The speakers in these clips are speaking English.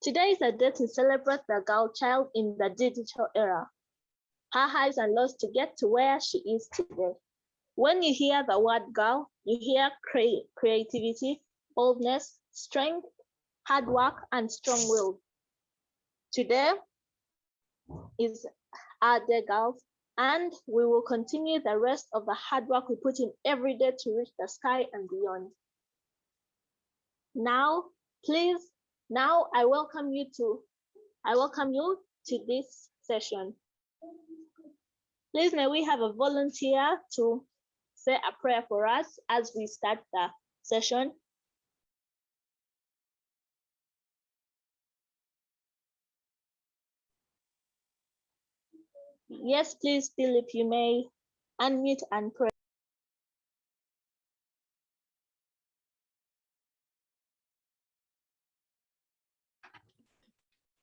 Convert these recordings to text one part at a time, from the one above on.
Today is a day to celebrate the girl child in the digital era. Her highs and lows to get to where she is today. When you hear the word girl, you hear creativity, boldness, strength, hard work, and strong-willed. Today is our day, girls, and we will continue the rest of the hard work we put in every day to reach the sky and beyond. Now, I welcome you to this session. Please, may we have a volunteer to say a prayer for us as we start the session. Yes, please, Philip, you may unmute and pray.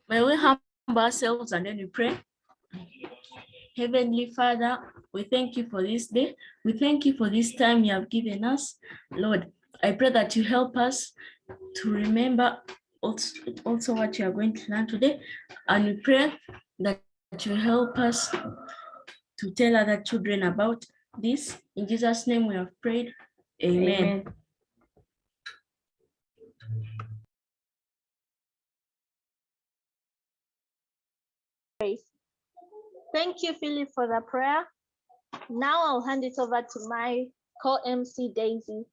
May we humble ourselves and then we pray. Heavenly Father, we thank you for this day. We thank you for this time you have given us. Lord, I pray that you help us to remember also what you are going to learn today. And we pray that you help us to tell other children about this. In Jesus' name we have prayed. Amen. Thank you, Philip, for the prayer. Now I'll hand it over to my co-MC, Daisy.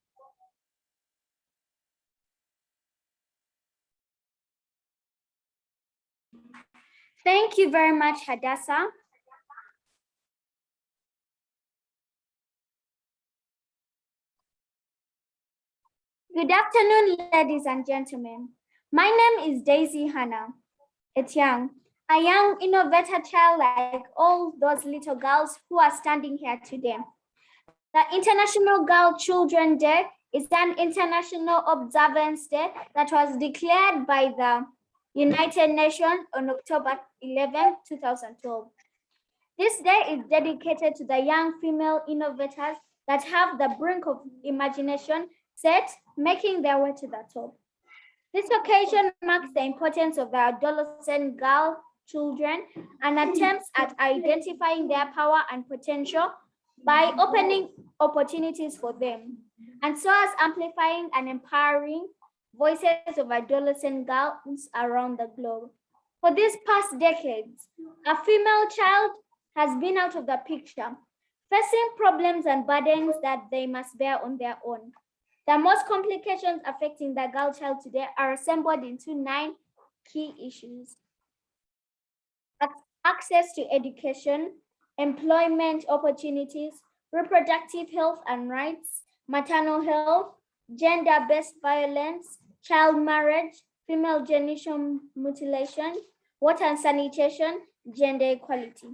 Thank you very much, Hadassah. Good afternoon, ladies and gentlemen. My name is Daisy Hannah Etiang, a young innovator child like all those little girls who are standing here today. The International Girl Children Day is an international observance day that was declared by the United Nations on October 11, 2012. This day is dedicated to the young female innovators that have the brink of imagination set, making their way to the top. This occasion marks the importance of the adolescent girl children and attempts at identifying their power and potential by opening opportunities for them, and so as amplifying and empowering voices of adolescent girls around the globe. For these past decades, a female child has been out of the picture, facing problems and burdens that they must bear on their own. The most complications affecting the girl child today are assembled into 9 key issues: access to education, employment opportunities, reproductive health and rights, maternal health, gender-based violence, child marriage, female genital mutilation, water and sanitation, gender equality.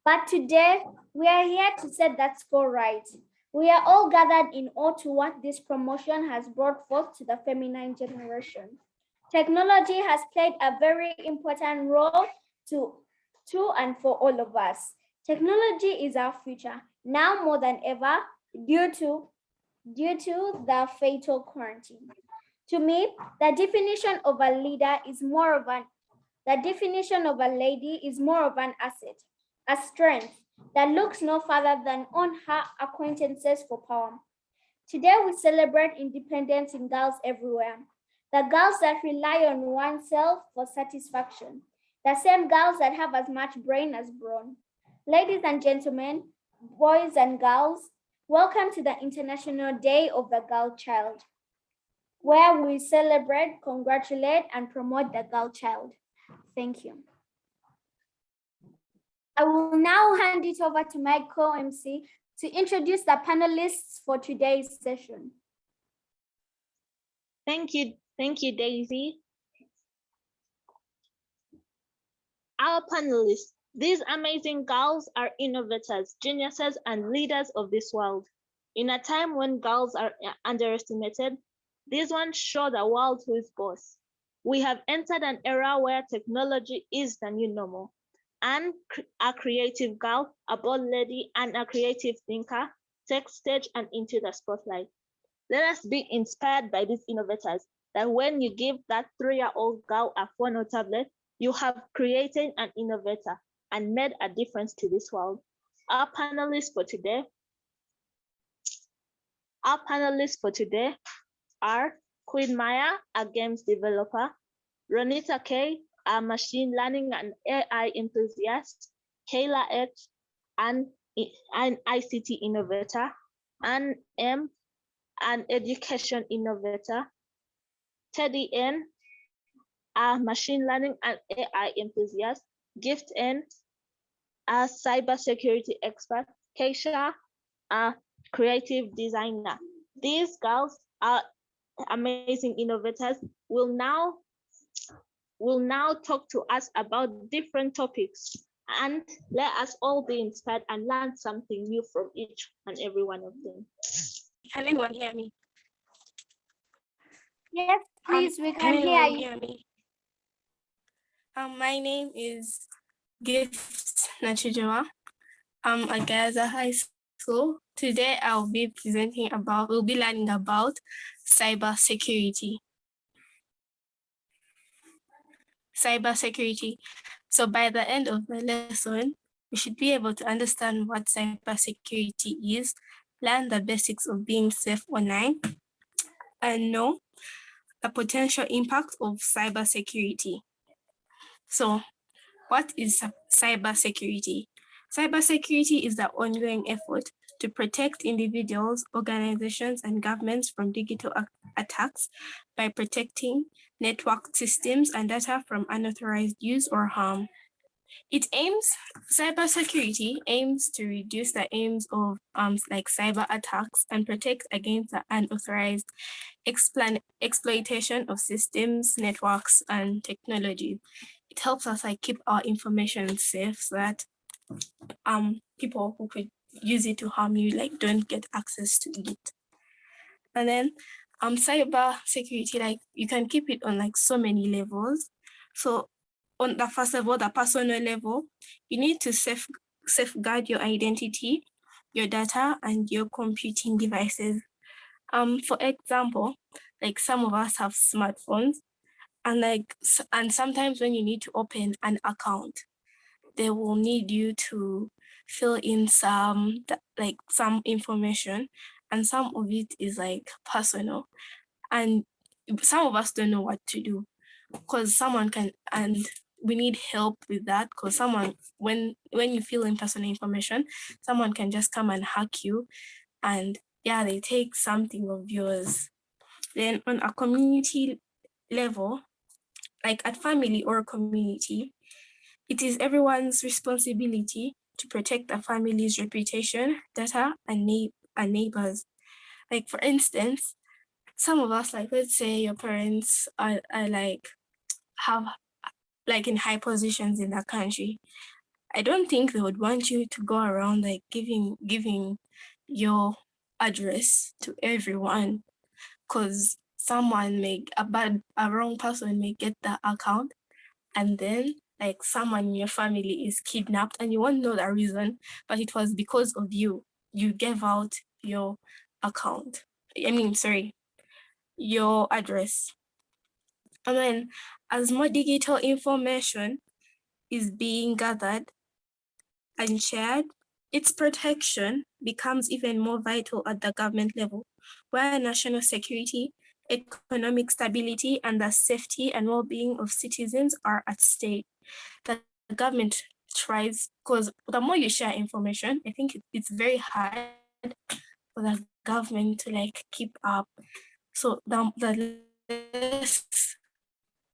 But today, we are here to set that score right. We are all gathered in awe to what this promotion has brought forth to the feminine generation. Technology has played a very important role to and for all of us. Technology is our future, now more than ever, due to the fatal quarantine. To me, the definition of a leader is more of the definition of a lady is more of an asset, a strength that looks no further than on her acquaintances for power. Today, we celebrate independence in girls everywhere. The girls that rely on oneself for satisfaction. The same girls that have as much brain as brawn. Ladies and gentlemen, boys and girls, welcome to the International Day of the Girl Child, where we celebrate, congratulate, and promote the girl child. Thank you. I will now hand it over to my co-MC to introduce the panelists for today's session. Thank you, Daisy. Our panelists, these amazing girls are innovators, geniuses, and leaders of this world. In a time when girls are underestimated, these ones show the world who is boss. We have entered an era where technology is the new normal, and a creative girl, a bold lady, and a creative thinker take stage and into the spotlight. Let us be inspired by these innovators that when you give that 3-year-old girl a phone or tablet, you have created an innovator and made a difference to this world. Our panelists for today are Queen Maya, a games developer, Ronita K, a machine learning and AI enthusiast, Kayla H, an ICT innovator, Ann M, an education innovator, Teddy N, a machine learning and AI enthusiast, Gift N, a cybersecurity expert, Keisha, a creative designer. These girls are amazing innovators will now talk to us about different topics, and let us all be inspired and learn something new from each and every one of them. Can anyone hear me? Yes, please, we Can can hear anyone you. hear me? My name is Gift Nachijawa. I'm at Gayaza High School. Today we'll be learning about cybersecurity. So by the end of the lesson, we should be able to understand what cybersecurity is, learn the basics of being safe online, and know the potential impact of cybersecurity. So what is cybersecurity? Cybersecurity is the ongoing effort to protect individuals, organizations, and governments from digital attacks by protecting network systems and data from unauthorized use or harm. Cybersecurity aims to reduce the aims of like cyber attacks and protect against the unauthorized exploitation of systems, networks, and technology. It helps us like keep our information safe so that people who could use it to harm you like don't get access to it. And then cyber security, like you can keep it on like so many levels. So on the first level, the personal level, you need to safeguard your identity, your data, and your computing devices. For example, like some of us have smartphones, and sometimes when you need to open an account, they will need you to fill in some information, and some of it is like personal, and some of us don't know what to do because someone can, and we need help with that because when you fill in personal information, someone can just come and hack you, and yeah, they take something of yours. Then on a community level, like at family or community, it is everyone's responsibility to protect the family's reputation, data, and neighbors. Like for instance, some of us, like let's say your parents are like have like in high positions in that country. I don't think they would want you to go around like giving your address to everyone, because a wrong person may get the account, and then like someone in your family is kidnapped and you won't know the reason, but it was because of you gave out your account. Your address. And then as more digital information is being gathered and shared, its protection becomes even more vital at the government level, where national security, economic stability, and the safety and well-being of citizens are at stake. The government tries, because the more you share information, I think it's very hard for the government to like keep up. So the less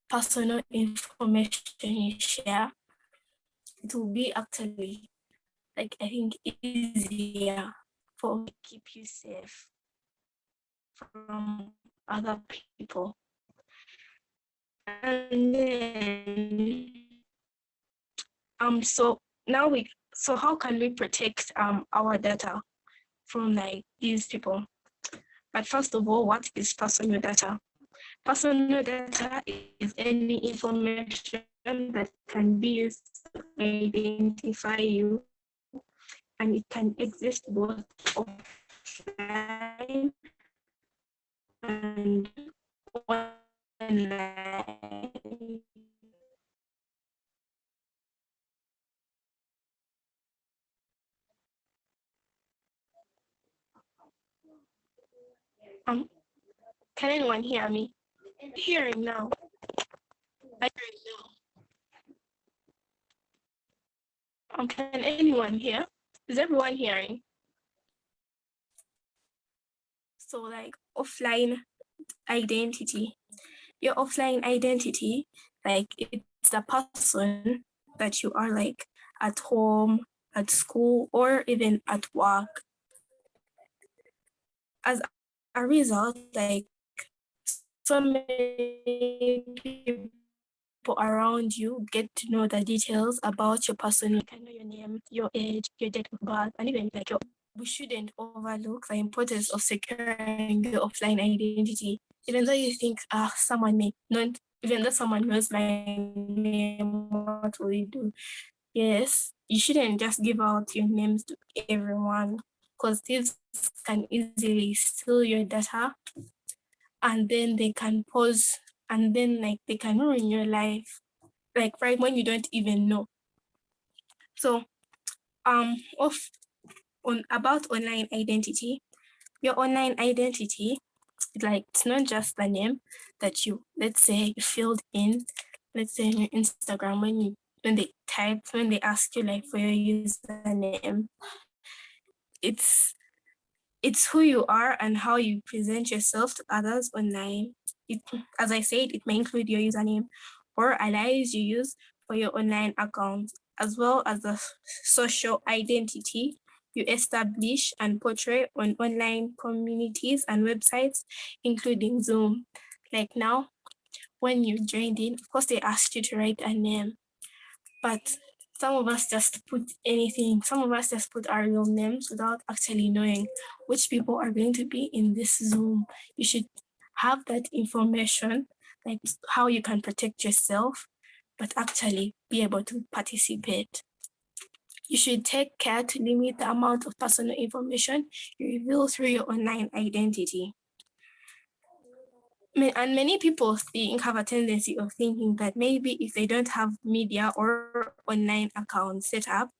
personal information you share, it will be actually like I think easier for to keep you safe from other people. And then so how can we protect our data from like these people? But first of all, what is personal data? Personal data is any information that can be used to identify you, and it can exist both offline and online. online. Can anyone hear me? Hearing now. I hear now. Can anyone hear? Is everyone hearing? So like offline identity. Your offline identity, like it's a person that you are like at home, at school, or even at work. As a result, like so many people around you get to know the details about your person. You can know your name, your age, your date of birth, and even like your. We shouldn't overlook the importance of securing your offline identity. Even though you think someone may not, even though someone knows my name, what will you do? Yes, you shouldn't just give out your names to everyone because thieves can easily steal your data and then they can pause and then like they can ruin your life like right when you don't even know. So about online identity, your online identity, like it's not just the name that you, let's say you filled in, let's say on your Instagram when they ask you like for your username, it's who you are and how you present yourself to others online. It, as I said, it may include your username or allies you use for your online account, as well as the social identity you establish and portray on online communities and websites, including Zoom. Like now, when you joined in, of course, they asked you to write a name, but some of us just put anything. Some of us just put our real names without actually knowing which people are going to be in this Zoom. You should have that information, like how you can protect yourself, but actually be able to participate. You should take care to limit the amount of personal information you reveal through your online identity. And many people have a tendency of thinking that maybe if they don't have media or online accounts set up,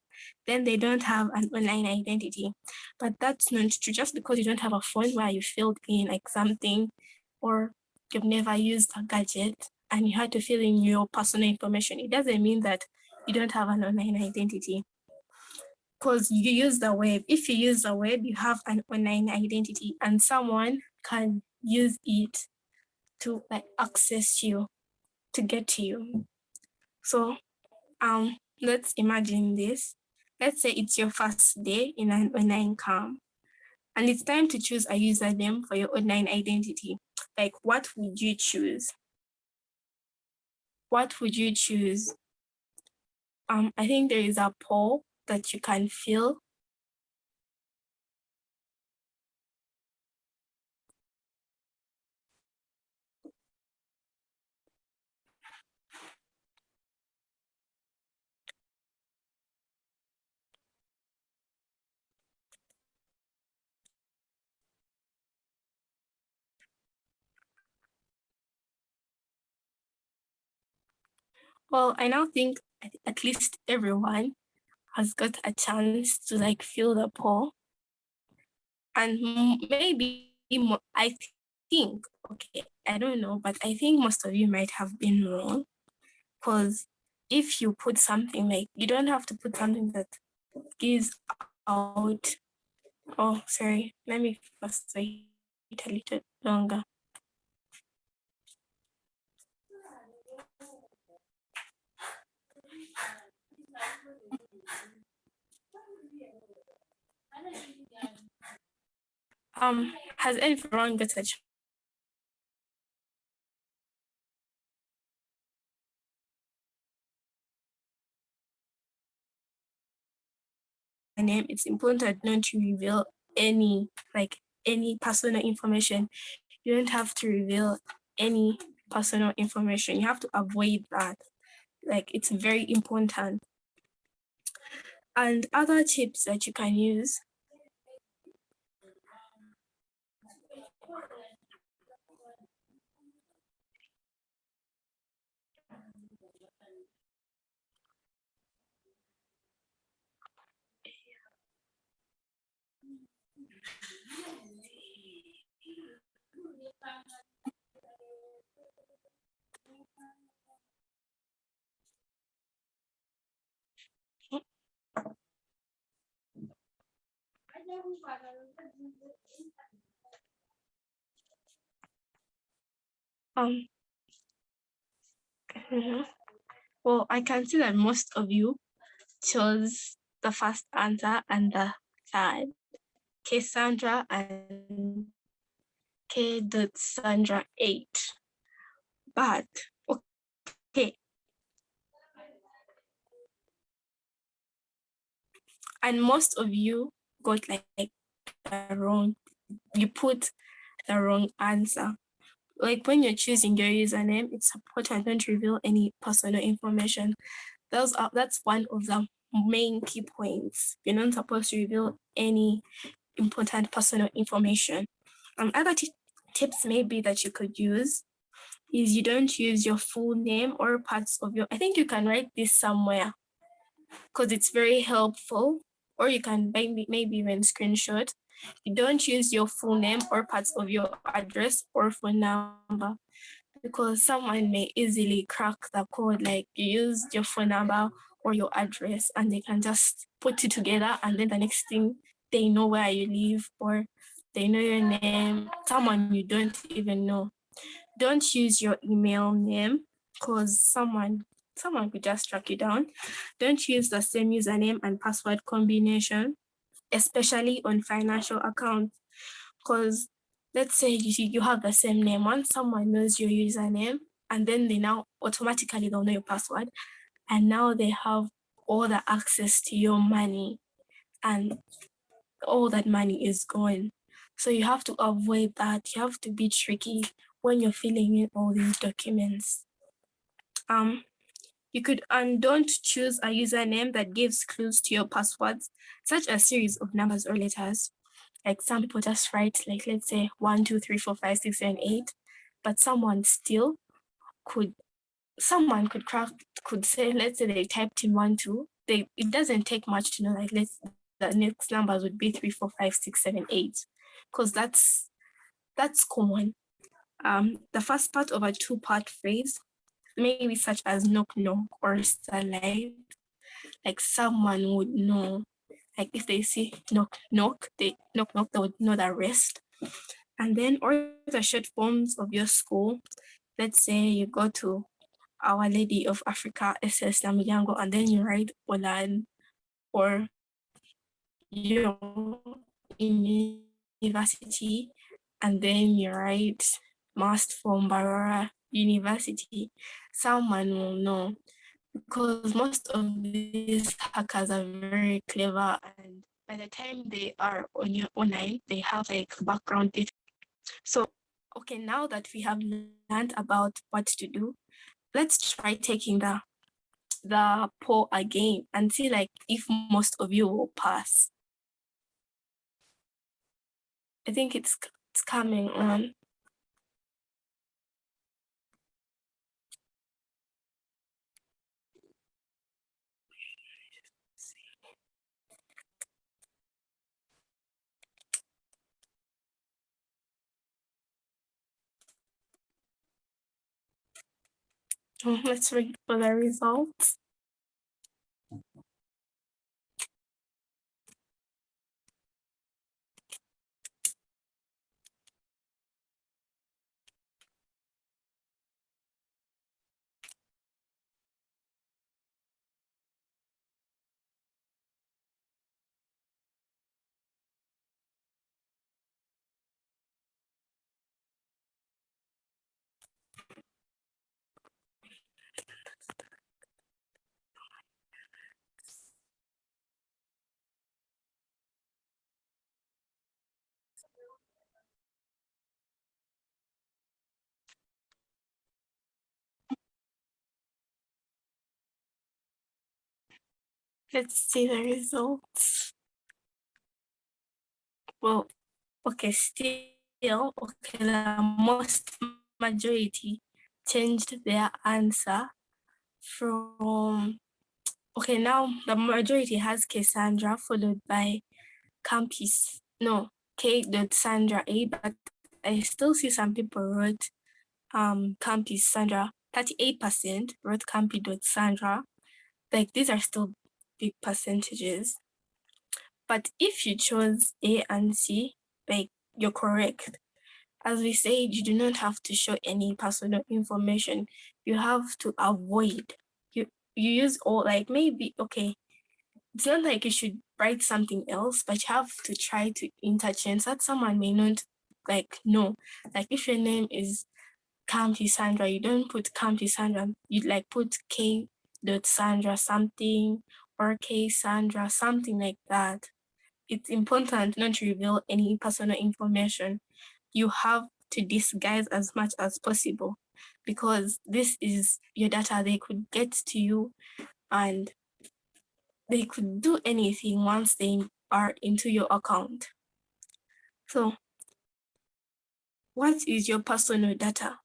then they don't have an online identity. But that's not true. Just because you don't have a phone where you filled in like something or you've never used a gadget and you had to fill in your personal information, it doesn't mean that you don't have an online identity. Because you use the web. If you use the web, you have an online identity and someone can use it to like access you, to get to you. So let's imagine this. Let's say it's your first day in an online camp and it's time to choose a username for your online identity. Like what would you choose? What would you choose? I think there is a poll that you can fill. Well, I now think at least everyone has got a chance to like fill the poll. And maybe I think, okay, I don't know, but I think most of you might have been wrong. Because if you put something like, you don't have to put something that gives out, oh, sorry, let me first wait a little longer. Has everyone got a name? It's important not to reveal any personal information. You don't have to reveal any personal information. You have to avoid that. Like it's very important. And other tips that you can use. Mhm. Well, I can see that most of you chose the first answer and the third. Cassandra and K. Sandra 8. But okay. And most of you got like the wrong, you put the wrong answer. Like when you're choosing your username, it's important don't reveal any personal information. That's one of the main key points. You're not supposed to reveal any important personal information. Other tips maybe that you could use is you don't use your full name or parts of your, I think you can write this somewhere because it's very helpful, or you can maybe even screenshot. You don't use your full name or parts of your address or phone number because someone may easily crack the code, like you use your phone number or your address and they can just put it together, and then the next thing they know where you live or they know your name, someone you don't even know. Don't use your email name because someone could just track you down. Don't use the same username and password combination, especially on financial accounts, because let's say you have the same name. Once someone knows your username, and then they now automatically they'll know your password, and now they have all the access to your money, and all that money is gone. So you have to avoid that. You have to be tricky when you're filling in all these documents. You could don't choose a username that gives clues to your passwords, such as series of numbers or letters. Like some people just write, like let's say 1, 2, 3, 4, 5, 6, 7, 8, but someone could say, let's say they typed in 1, 2. It doesn't take much to know, like the next numbers would be 3, 4, 5, 6, 7, 8, because that's common. The first part of a two-part phrase, maybe such as knock knock or starlight, like someone would know. Like if they see knock knock, they would know the rest. And then, or the short forms of your school. Let's say you go to Our Lady of Africa, SS Namilyango, and then you write Olan, or your university, and then you write Mast from Barara University. Someone will know, because most of these hackers are very clever, and by the time they are on your online, they have like background data. So, okay, now that we have learned about what to do, let's try taking the poll again and see like if most of you will pass. I think it's coming on. Let's wait for the results. Let's see the results. Well, okay, still, okay, the most majority changed their answer from, okay, now the majority has Cassandra followed by Campus, no, K.Sandra A, but I still see some people wrote Campus Sandra, 38% wrote Campi.Sandra. Like these are still big percentages. But if you chose A and C, like you're correct. As we said, you do not have to show any personal information. You have to avoid. You use all, like, maybe, okay, it's not like you should write something else, but you have to try to interchange that someone may not like know. Like if your name is Kampi Sandra, you don't put Kampi Sandra, you'd like put K dot Sandra something, or K Sandra, something like that. It's important not to reveal any personal information. You have to disguise as much as possible, because this is your data. They could get to you and they could do anything once they are into your account. So what is your personal data?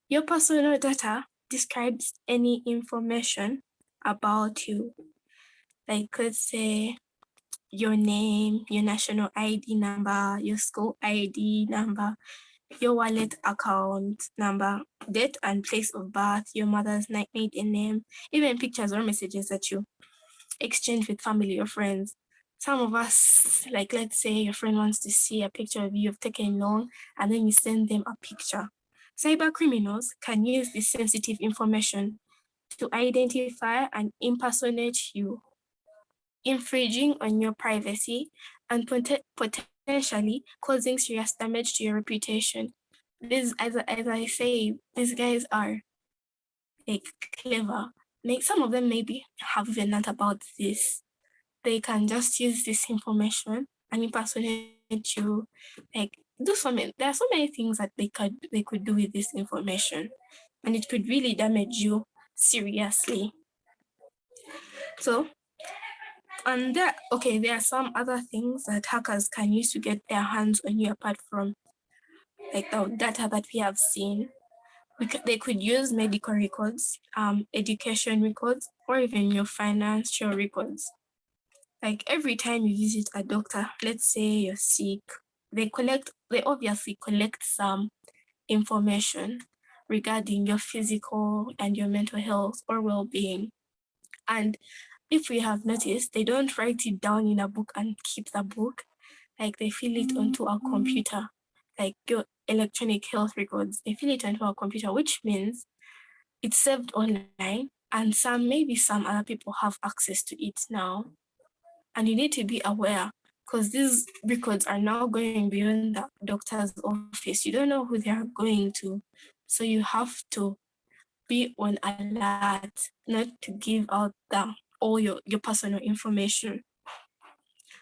Your personal data describes any information about you. Like, let's say your name, your national ID number, your school ID number, your wallet account number, date and place of birth, your mother's maiden name, even pictures or messages that you exchange with family or friends. Some of us, like, let's say your friend wants to see a picture of you you've taken long, and then you send them a picture. Cyber criminals can use this sensitive information to identify and impersonate you, infringing on your privacy and potentially causing serious damage to your reputation. This, as I say, these guys are like clever. Like some of them maybe have even learned about this. They can just use this information and impersonate you. Like do so many. There are so many things that they could do with this information, and it could really damage you seriously. So, and there are some other things that hackers can use to get their hands on you apart from like the data that we have seen. They could use medical records, education records, or even your financial records. Like every time you visit a doctor, let's say you're sick, they obviously collect some information regarding your physical and your mental health or well-being. And if we have noticed, they don't write it down in a book and keep the book, like they fill it onto a computer, like your electronic health records, they fill it onto a computer, which means it's saved online, and maybe some other people have access to it now. And you need to be aware, because these records are now going beyond the doctor's office. You don't know who they are going to. So you have to be on alert not to give out all your personal information.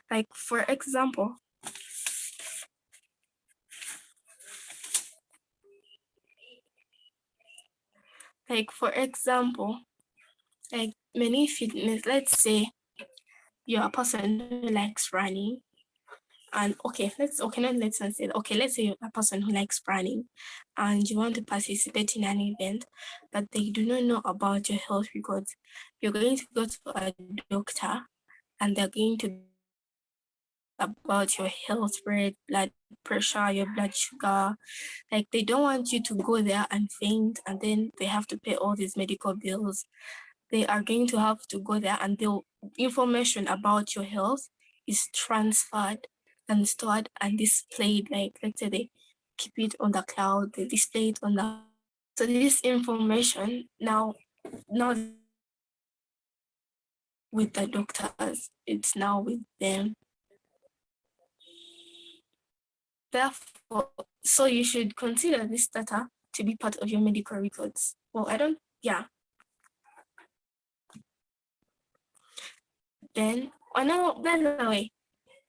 Like for example, like many fitness, let's say you're a person who likes running, and let's say you're a person who likes running and you want to participate in an event, but they do not know about your health records. You're going to go to a doctor and they're going to about your health rate, blood pressure, your blood sugar. Like they don't want you to go there and faint and then they have to pay all these medical bills. They are going to have to go there and the information about your health is transferred and stored and displayed. Like let's say they keep it on the cloud, they display it on the, so this information now with the doctors, it's now with them. Therefore, so you should consider this data to be part of your medical records. Well, Then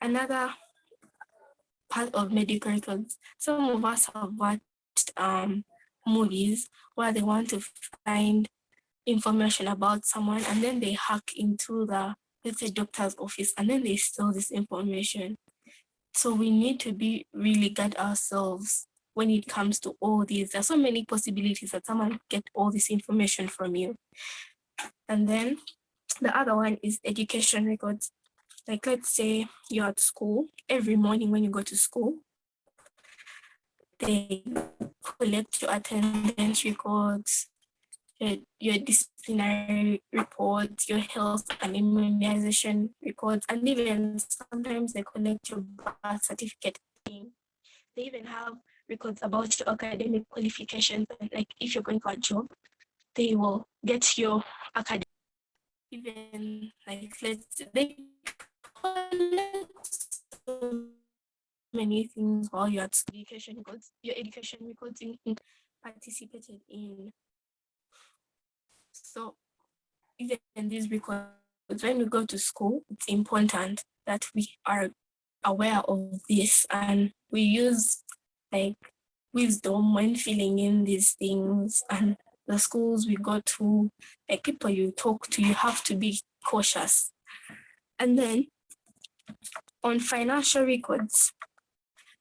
another part of medical records, some of us have watched movies where they want to find information about someone and then they hack into the, let's say, doctor's office and then they steal this information. So we need to be really guard ourselves when it comes to all these. There's so many possibilities that someone get all this information from you. And then the other one is education records. Like let's say you're at school, every morning when you go to school, they collect your attendance records, your disciplinary reports, your health and immunization records, and even sometimes they collect your birth certificate. They even have records about your academic qualifications. And like if you're going for a job, they will get your academic, even like they collect so many things while you're at education records, your education records in participated in. So even these records, when we go to school, it's important that we are aware of this and we use like wisdom when filling in these things. And the schools we go to, like people you talk to, you have to be cautious. And then on financial records,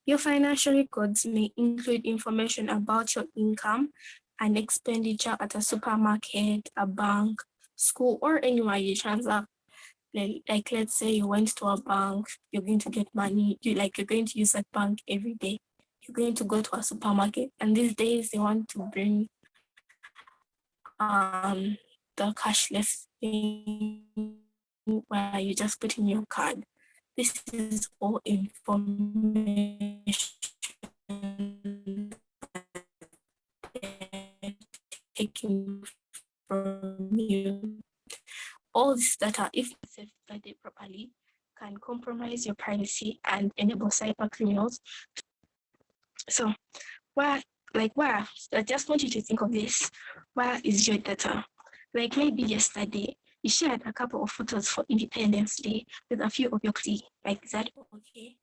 your financial records may include information about your income and expenditure at a supermarket, a bank, school, or anywhere you transact. Like let's say you went to a bank, you're going to get money, you're going to use that bank every day. You're going to go to a supermarket, and these days they want to bring the cashless thing where you just put in your card. This is all information taken from you. All this data, if it's safeguarded properly, can compromise your privacy and enable cyber criminals. So where I just want you to think of this. Where is your data? Like maybe yesterday, you shared a couple of photos for Independence Day with a few of your colleagues. Like, is that okay?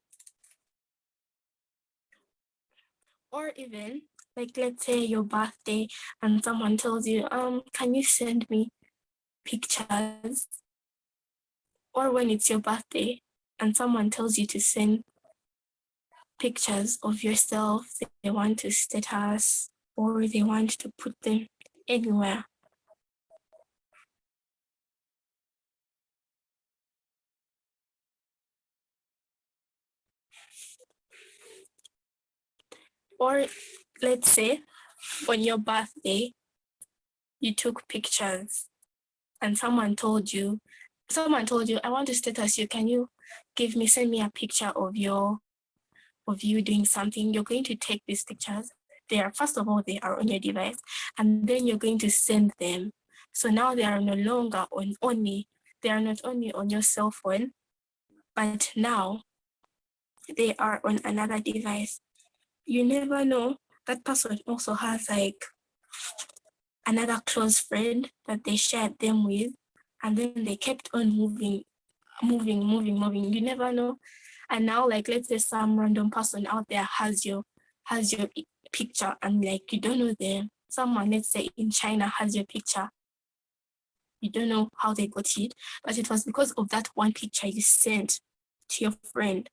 Or even, like, let's say your birthday and someone tells you, can you send me pictures? Or when it's your birthday and someone tells you to send pictures of yourself, they want to status or they want to put them anywhere. Or let's say on your birthday, you took pictures and someone told you, I want to status you, can you send me a picture of you doing something? You're going to take these pictures. First of all, they are on your device, and then you're going to send them. So now they are no longer they are not only on your cell phone, but now they are on another device. You never know, that person also has like another close friend that they shared them with, and then they kept on moving. You never know. And now, like, let's say some random person out there has your picture, and like you don't know them. Someone, let's say in China, has your picture. You don't know how they got it, but it was because of that one picture you sent to your friend.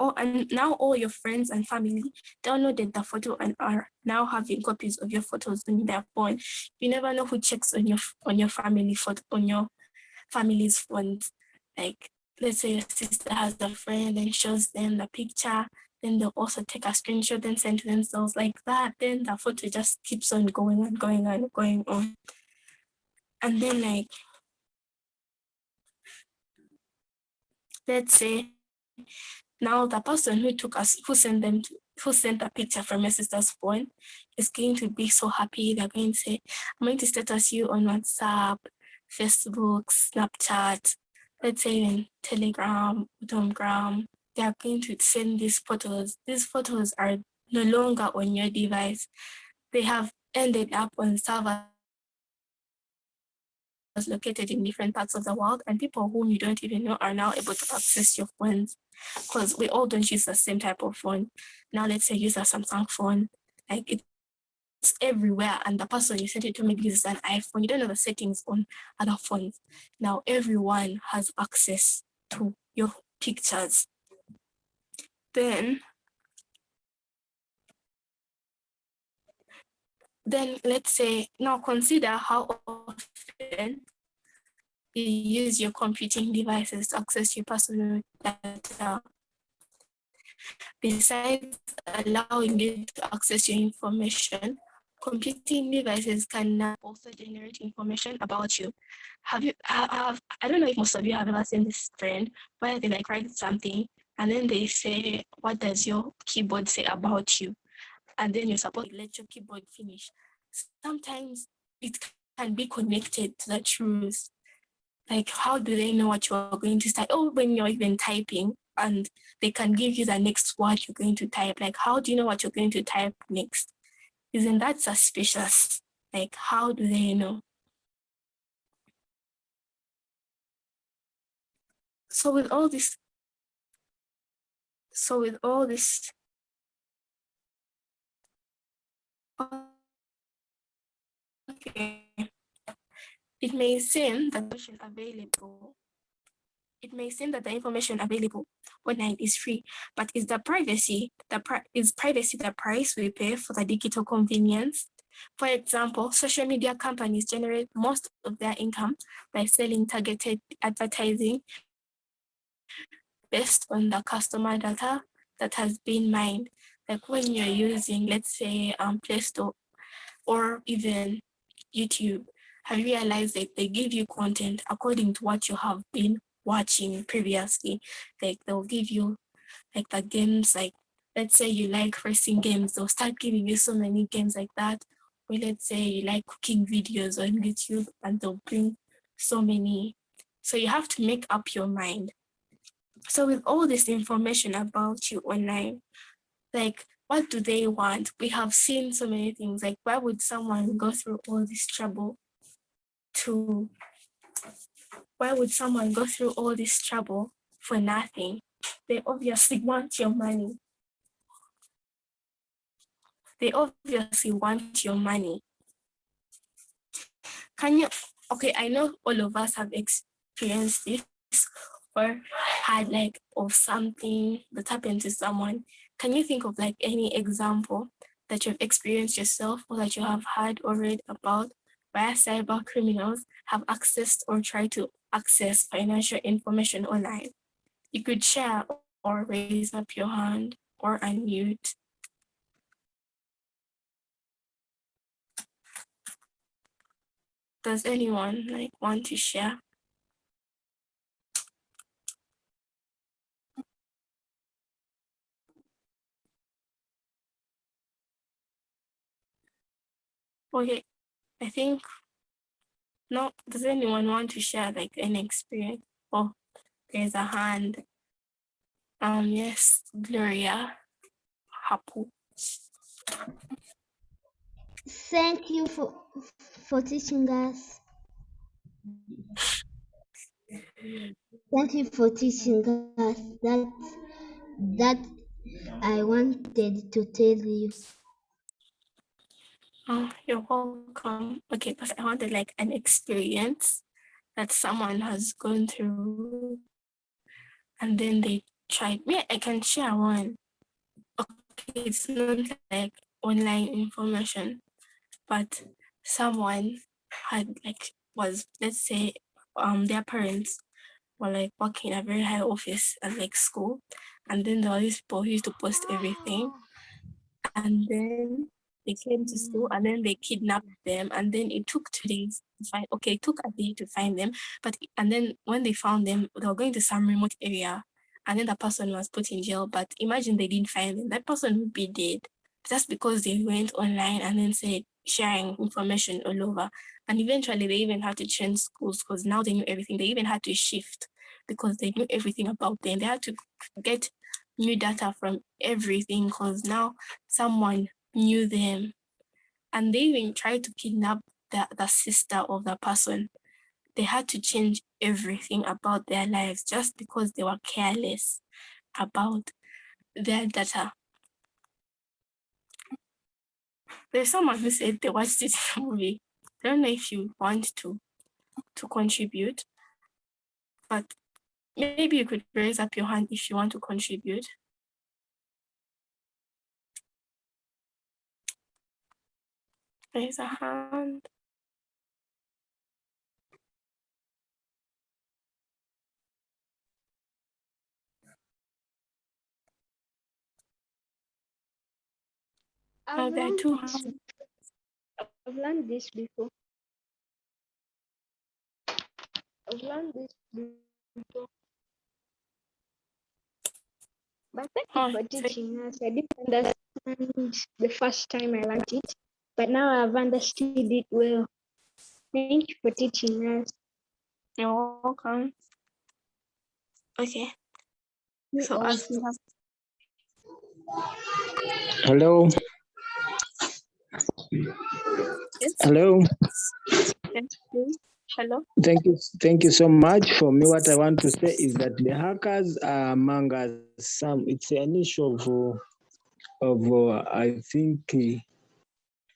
And now all your friends and family downloaded the photo and are now having copies of your photos on their phone. You never know who checks on your family photo, on your family's phones. Like, let's say your sister has a friend and shows them the picture, then they'll also take a screenshot and send to themselves like that. Then the photo just keeps on going on. And then, like, let's say now the person who sent the picture from your sister's phone is going to be so happy. They're going to say, I'm going to status you on WhatsApp, Facebook, Snapchat, let's say even Telegram, Telegram. They are going to send these photos. These photos are no longer on your device. They have ended up on servers located in different parts of the world, and people whom you don't even know are now able to access your phones, because we all don't use the same type of phone. Now let's say use a Samsung phone, like it's everywhere, and the person you sent it to maybe uses an iPhone. You don't know the settings on other phones. Now everyone has access to your pictures. Then let's say, now consider how often you use your computing devices to access your personal data. Besides allowing you to access your information, computing devices can now also generate information about you. I don't know if most of you have ever seen this trend where they like write something and then they say, what does your keyboard say about you? And then you're supposed to let your keyboard finish. Sometimes it can be connected to the truth. Like, how do they know what you're going to type? Oh, when you're even typing and they can give you the next word you're going to type. Like, how do you know what you're going to type next? Isn't that suspicious? Like, how do they know? So with all this, okay, it may seem that the information available online is free, but is privacy the price we pay for the digital convenience? For example, social media companies generate most of their income by selling targeted advertising based on the customer data that has been mined. Like when you're using, let's say, Play Store or even YouTube, have you realized that they give you content according to what you have been watching previously? Like they'll give you like the games, like let's say you like racing games, they'll start giving you so many games like that. Or let's say you like cooking videos on YouTube and they'll bring so many. So you have to make up your mind. So with all this information about you online, like what do they want? We have seen so many things. Like why would someone go through all this trouble to for nothing? They obviously want your money. Can you, okay, I know all of us have experienced this or had like of something that happened to someone. Can you think of like any example that you've experienced yourself or that you have heard or read about where cyber criminals have accessed or tried to access financial information online? You could share or raise up your hand or unmute. Does anyone like want to share? Okay, I think no. Does anyone want to share like an experience? Oh, there's a hand. Yes, Gloria Hapu. Thank you for teaching us. Thank you for teaching us that I wanted to tell you. Oh, you're welcome. Okay, but I wanted like an experience that someone has gone through and then they tried. Yeah, I can share one. Okay, it's not like online information, but someone had like was, let's say, their parents were like working in a very high office at like school, and then there were these people who used to post everything, and then they came to school and then they kidnapped them, and then it took 2 days to find, okay, it took a day to find them, but and then when they found them, they were going to some remote area and then the person was put in jail. But imagine they didn't find them, that person would be dead just because they went online and then said sharing information all over. And eventually they even had to change schools because now they knew everything. They even had to shift because they knew everything about them. They had to get new data from everything because now someone knew them. And they even tried to kidnap the sister of the person. They had to change everything about their lives just because they were careless about their data. There's someone who said they watched this movie. I don't know if you want to contribute, but maybe you could raise up your hand if you want to contribute. Raise a hand. No, there are two. I've learned this before. I've learned this before. But thank you for teaching us. I didn't understand the first time I learned it, but now I've understood it well. Thank you for teaching us. You're welcome. Okay. So as we have Hello. yes, Hello. yes, please. Hello. Thank you so much. For me, what I want to say is that the hackers are among us. It's an issue of I think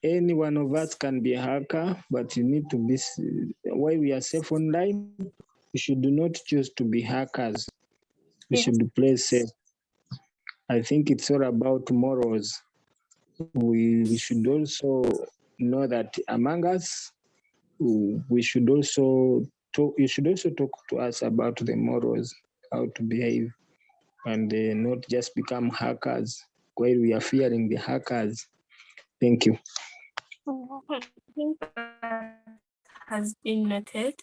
any one of us can be a hacker, but you need to be. While we are safe online, we should not choose to be hackers. We Yes. should play safe. I think it's all about morals. We should also know that among us, we should also talk. You should also talk to us about the morals, how to behave, and not just become hackers while we are fearing the hackers. Thank you. I think that has been noted.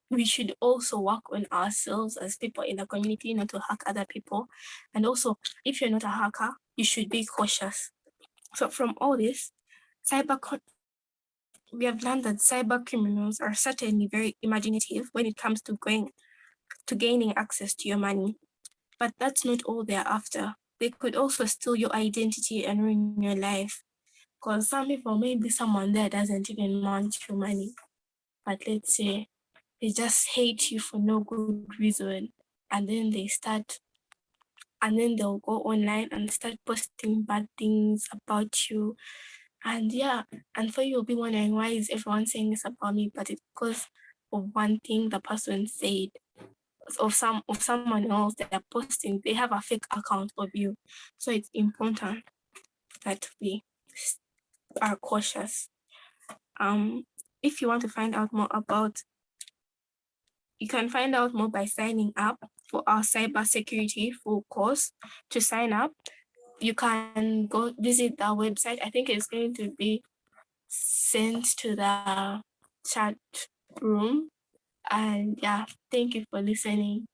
We should also work on ourselves as people in the community, not to hack other people. And also, if you're not a hacker, you should be cautious. So from all this, we have learned that cyber criminals are certainly very imaginative when it comes to gaining access to your money. But that's not all they're after. They could also steal your identity and ruin your life. Because some people, maybe someone there doesn't even want your money. But let's say they just hate you for no good reason. And then they'll go online and start posting bad things about you. And yeah, and for you, you'll be wondering, why is everyone saying this about me? But it's because of one thing the person said, of someone else that they're posting. They have a fake account of you. So it's important that we are cautious. If you want to find out more about, you can find out more by signing up for our cybersecurity full course. To sign up, you can go visit our website. I think it's going to be sent to the chat room. And yeah, thank you for listening.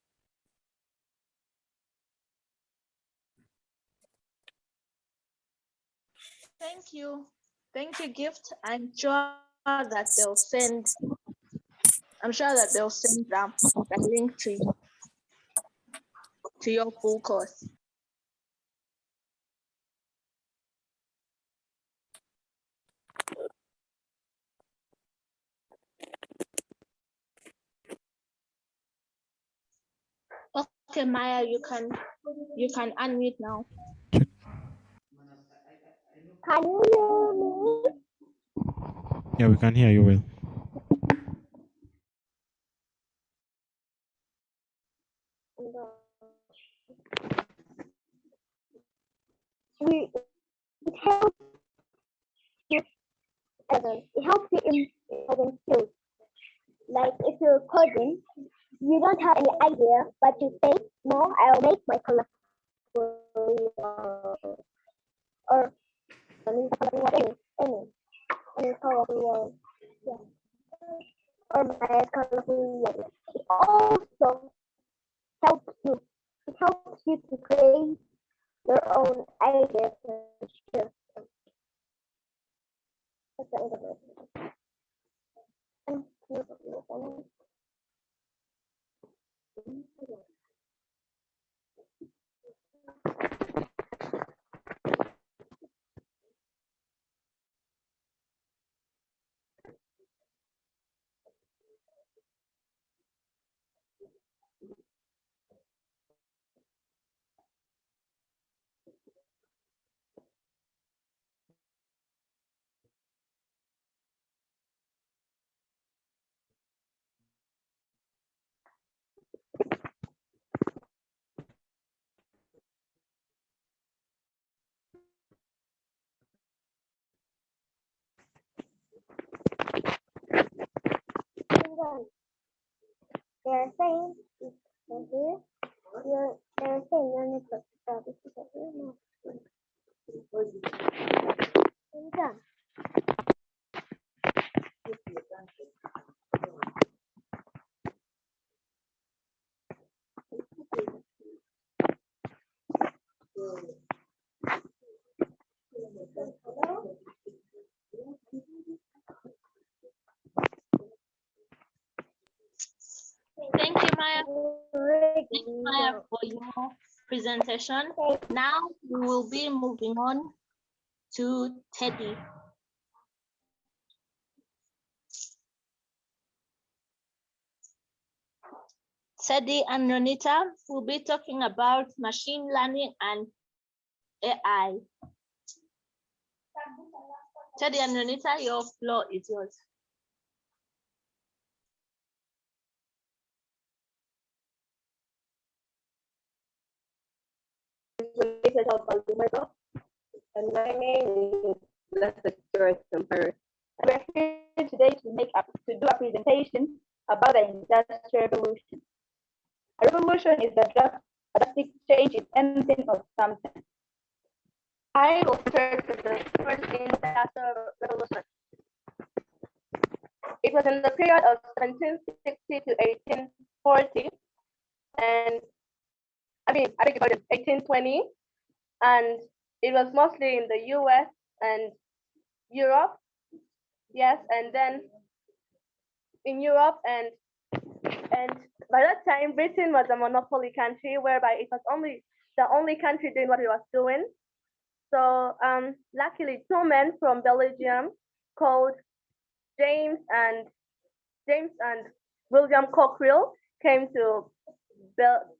Thank you, Gift. I'm sure that they'll send the link to your full course. Okay, Maya, you can unmute now. Can you hear me? Yeah, we can hear you well. It helps you. It helps you in coding skills. Like if you're coding, you don't have any idea, but you say, "No, I'll make my colorful wall," or any colorful wall. Yeah. Or my colorful wall. It also helps you. It helps you to create your own ideas and share them. That's the end of it. And they're saying here, they're saying you're Thank you, Maya. Thank you, Maya, for your presentation. Now we will be moving on to Teddy. Teddy and Ronita will be talking about machine learning and AI. Teddy and Ronita, your floor is yours. And my name is Blessed Joyce Comparer. We're here today to do a presentation about the Industrial Revolution. A revolution is a drastic change in anything or something. I will start with the first Industrial Revolution. It was in the period of 1760 to 1840, and I beg your pardon, 1820, and it was mostly in the US and Europe. Yes, and then in Europe and by that time Britain was a monopoly country whereby it was the only country doing what it was doing. So luckily 2 men from Belgium called James and William Cockrell came to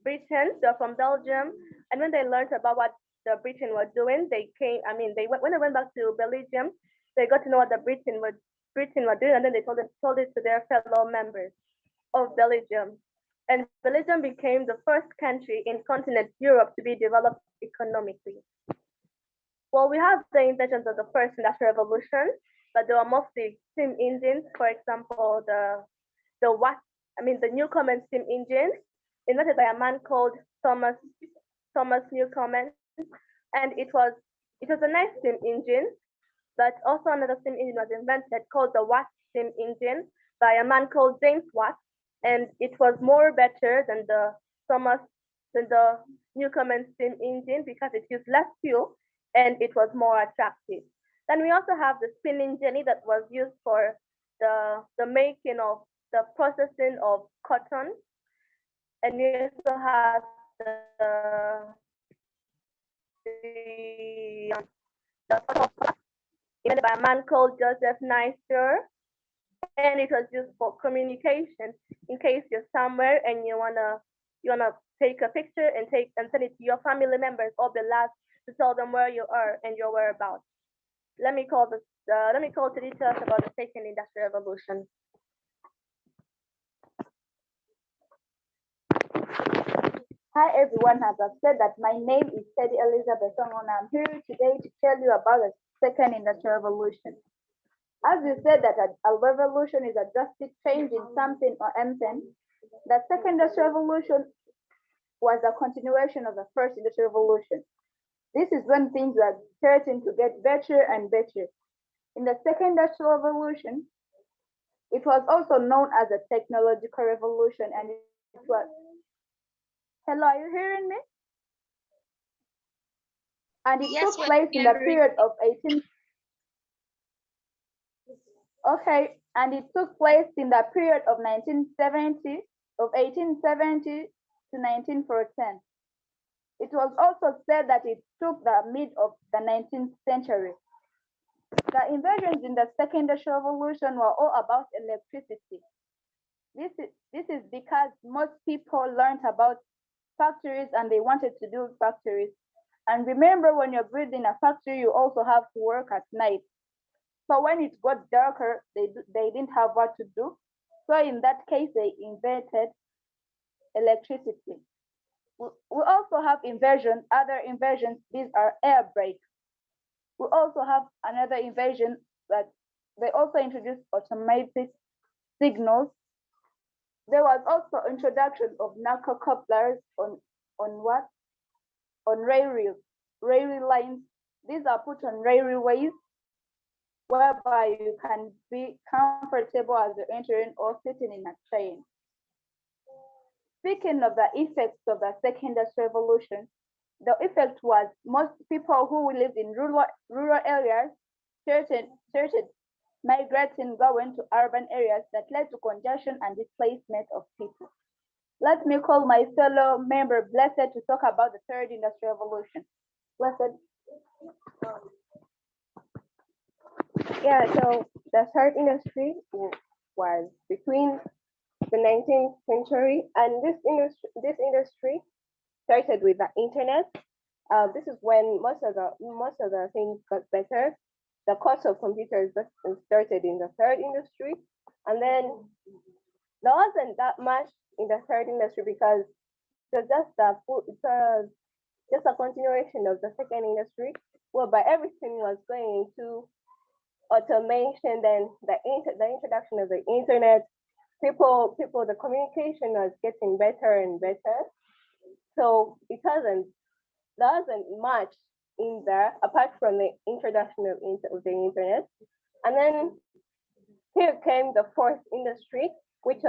Britain. They're from Belgium, and when they learned about what the Britain were doing, when they went back to Belgium, they got to know what the Britain were doing, and then they told it to their fellow members of Belgium. And Belgium became the first country in continent Europe to be developed economically. Well, we have the inventions of the first industrial revolution, but they were mostly steam engines. For example, the Newcomen steam engine, invented by a man called Thomas Newcomen, and it was a nice steam engine. But also another steam engine was invented called the Watt steam engine by a man called James Watt, and it was more better than the Newcomen steam engine because it used less fuel and it was more attractive. Then we also have the spinning jenny that was used for the making of the processing of cotton, and we also have the invented by a man called Joseph Neister, and it was used for communication. In case you're somewhere and you wanna take a picture and send it to your family members or the last to tell them where you are and your whereabouts. Let me call to details about the second industrial revolution. Hi everyone, as I've said that my name is Teddy Elizabeth Song, and I'm here today to tell you about the second industrial revolution. As you said that a revolution is a drastic change in something or anything, the second industrial revolution was a continuation of the first industrial revolution. This is when things were starting to get better and better. In the second industrial revolution, it was also known as a technological revolution, and it was. Hello, are you hearing me? And it took place in the period of 18. Okay, and it took place in the period of 1870 to 1914. It was also said that it took the mid of the 19th century. The inventions in the second industrial revolution were all about electricity. This is because most people learned about factories and they wanted to build factories. And remember, when you're building a factory, you also have to work at night. So when it got darker, they didn't have what to do. So in that case, they invented electricity. We also have other inventions. These are air brakes. We also have another invention that they also introduced automatic signals. There was also introduction of knuckle couplers on railway lines. These are put on railways whereby you can be comfortable as you're entering or sitting in a train. Speaking of the effects of the second industrial revolution, the effect was most people who lived in rural areas started migrating, going to urban areas that led to congestion and displacement of people. Let me call my fellow member Blessed to talk about the third industrial revolution. Blessed. Yeah, so the third industry was between the 19th century, and this industry started with the internet. This is when most of the things got better. The cost of computers started in the third industry, and then there wasn't that much in the third industry because it's just a continuation of the second industry, whereby everything was going into automation. Then the introduction of the internet, the communication was getting better and better. So there wasn't much in there apart from the introduction of the internet. And then here came the fourth industry, which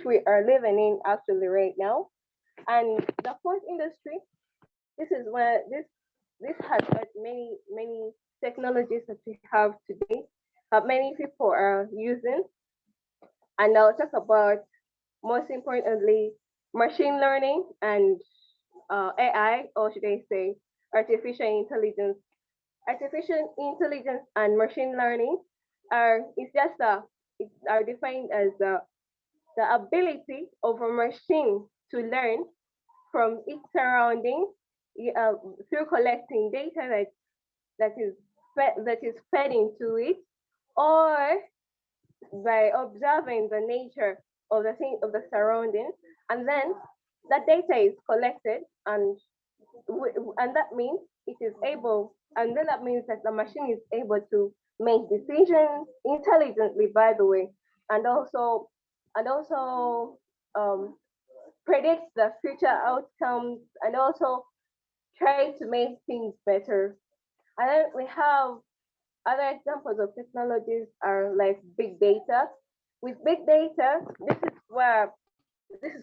we are living in actually right now. And the fourth industry, this is where this has got many technologies that we have today that many people are using. And I'll talk about, most importantly, machine learning and AI, or should I say artificial intelligence. Artificial intelligence and machine learning are defined as the ability of a machine to learn from its surroundings through collecting data that is fed into it, or by observing the nature of the surrounding, and then that data is collected, and that means it is able, and then that means that the machine is able to make decisions intelligently, by the way, and also predict the future outcomes, and also try to make things better. And then we have other examples of technologies are like big data. With big data, this is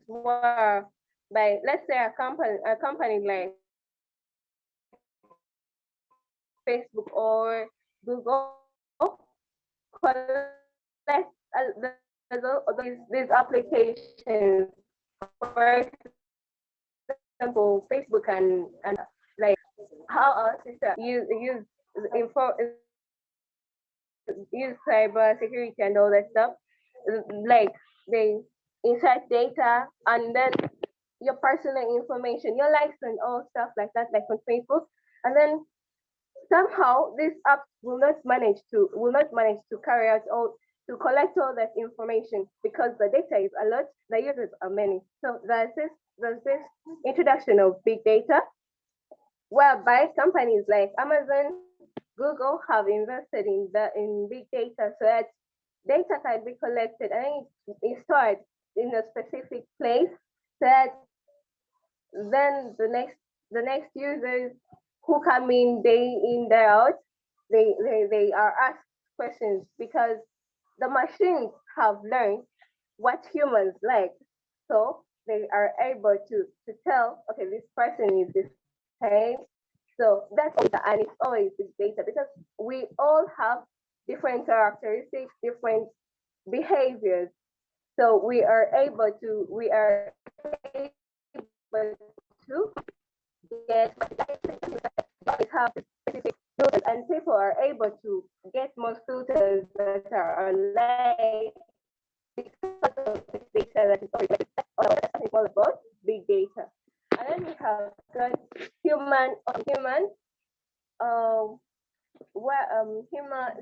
where by, let's say, a company like Facebook or Google collect these applications. For example, Facebook and like how our system use cyber security and all that stuff. Like they insert data, and then your personal information, your likes and all stuff like that, like on Facebook, and then somehow this app will not manage to carry out all to collect all that information because the data is a lot, the users are many. So there's this introduction of big data, whereby companies like Amazon, Google have invested in big data so that data can be collected and it's stored in a specific place so that then the next users who come in day out, they are asked questions because the machines have learned what humans like. So they are able to tell, okay, this person is this type. So that's all, and it's always big data because we all have different characteristics, different behaviors. So we are able to get have specific filters, and people are able to get more filters that are alike because of the data that is already all about big data. And then we have got human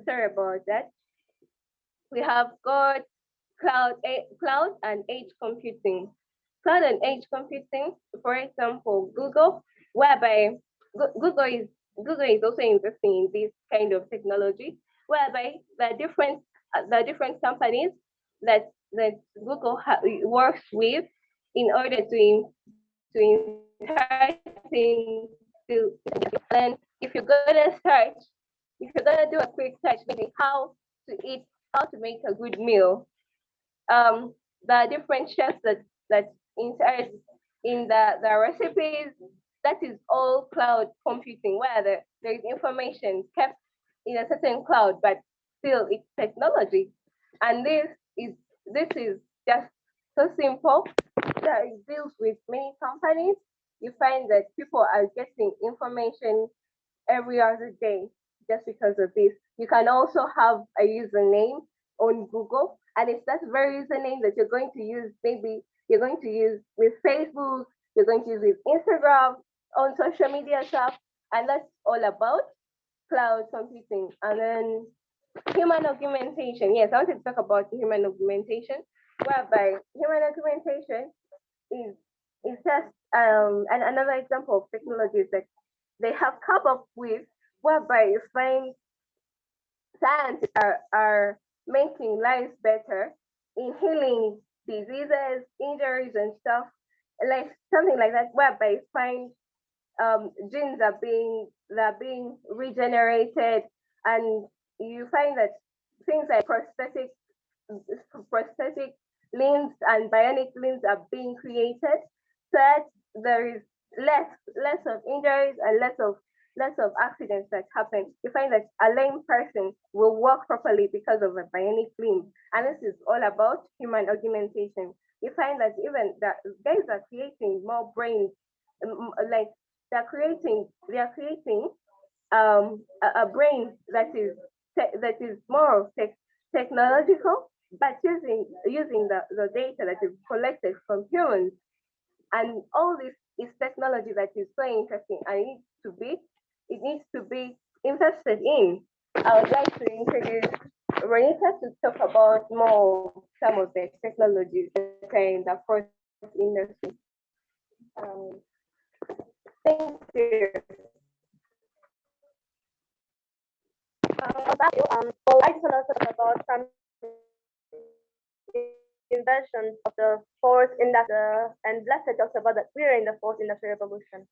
sorry about that. We have got cloud and edge computing. Cloud and edge computing, for example, Google, whereby Google is also investing in this kind of technology, whereby the different companies that Google works with in order to insert into. And if you go to search if you're gonna do a quick search, maybe how to eat, how to make a good meal, the different chefs that insert in the recipes, that is all cloud computing, where there is information kept in a certain cloud, but still it's technology. And this is just so simple that it deals with many companies. You find that people are getting information every other day just because of this. You can also have a username on Google, and it's that very username that you're going to use. Maybe you're going to use with Facebook, you're going to use with Instagram, on social media stuff, and that's all about cloud computing. And then human augmentation. Yes, I want to talk about human augmentation, whereby human augmentation is just another example of technologies that they have come up with, whereby you find scientists are making lives better in healing diseases, injuries, and stuff, like something like that, whereby you find genes are being regenerated, and you find that things like prosthetic limbs and bionic limbs are being created, so that there is less of injuries and less of accidents that happen. You find that a lame person will walk properly because of a bionic limb, and this is all about human augmentation. You find that even that guys are creating more brains, like they are creating a brain that is more technological, but using the data that is collected from humans. And all this is technology that is so interesting, and it needs to be invested in. I would like to introduce Renita to talk about more some of the technologies that are in the fourth industry. Thank you. Well, I just want to talk about some inventions of the fourth industry, and Blessed talks about that we're in the fourth industrial revolution.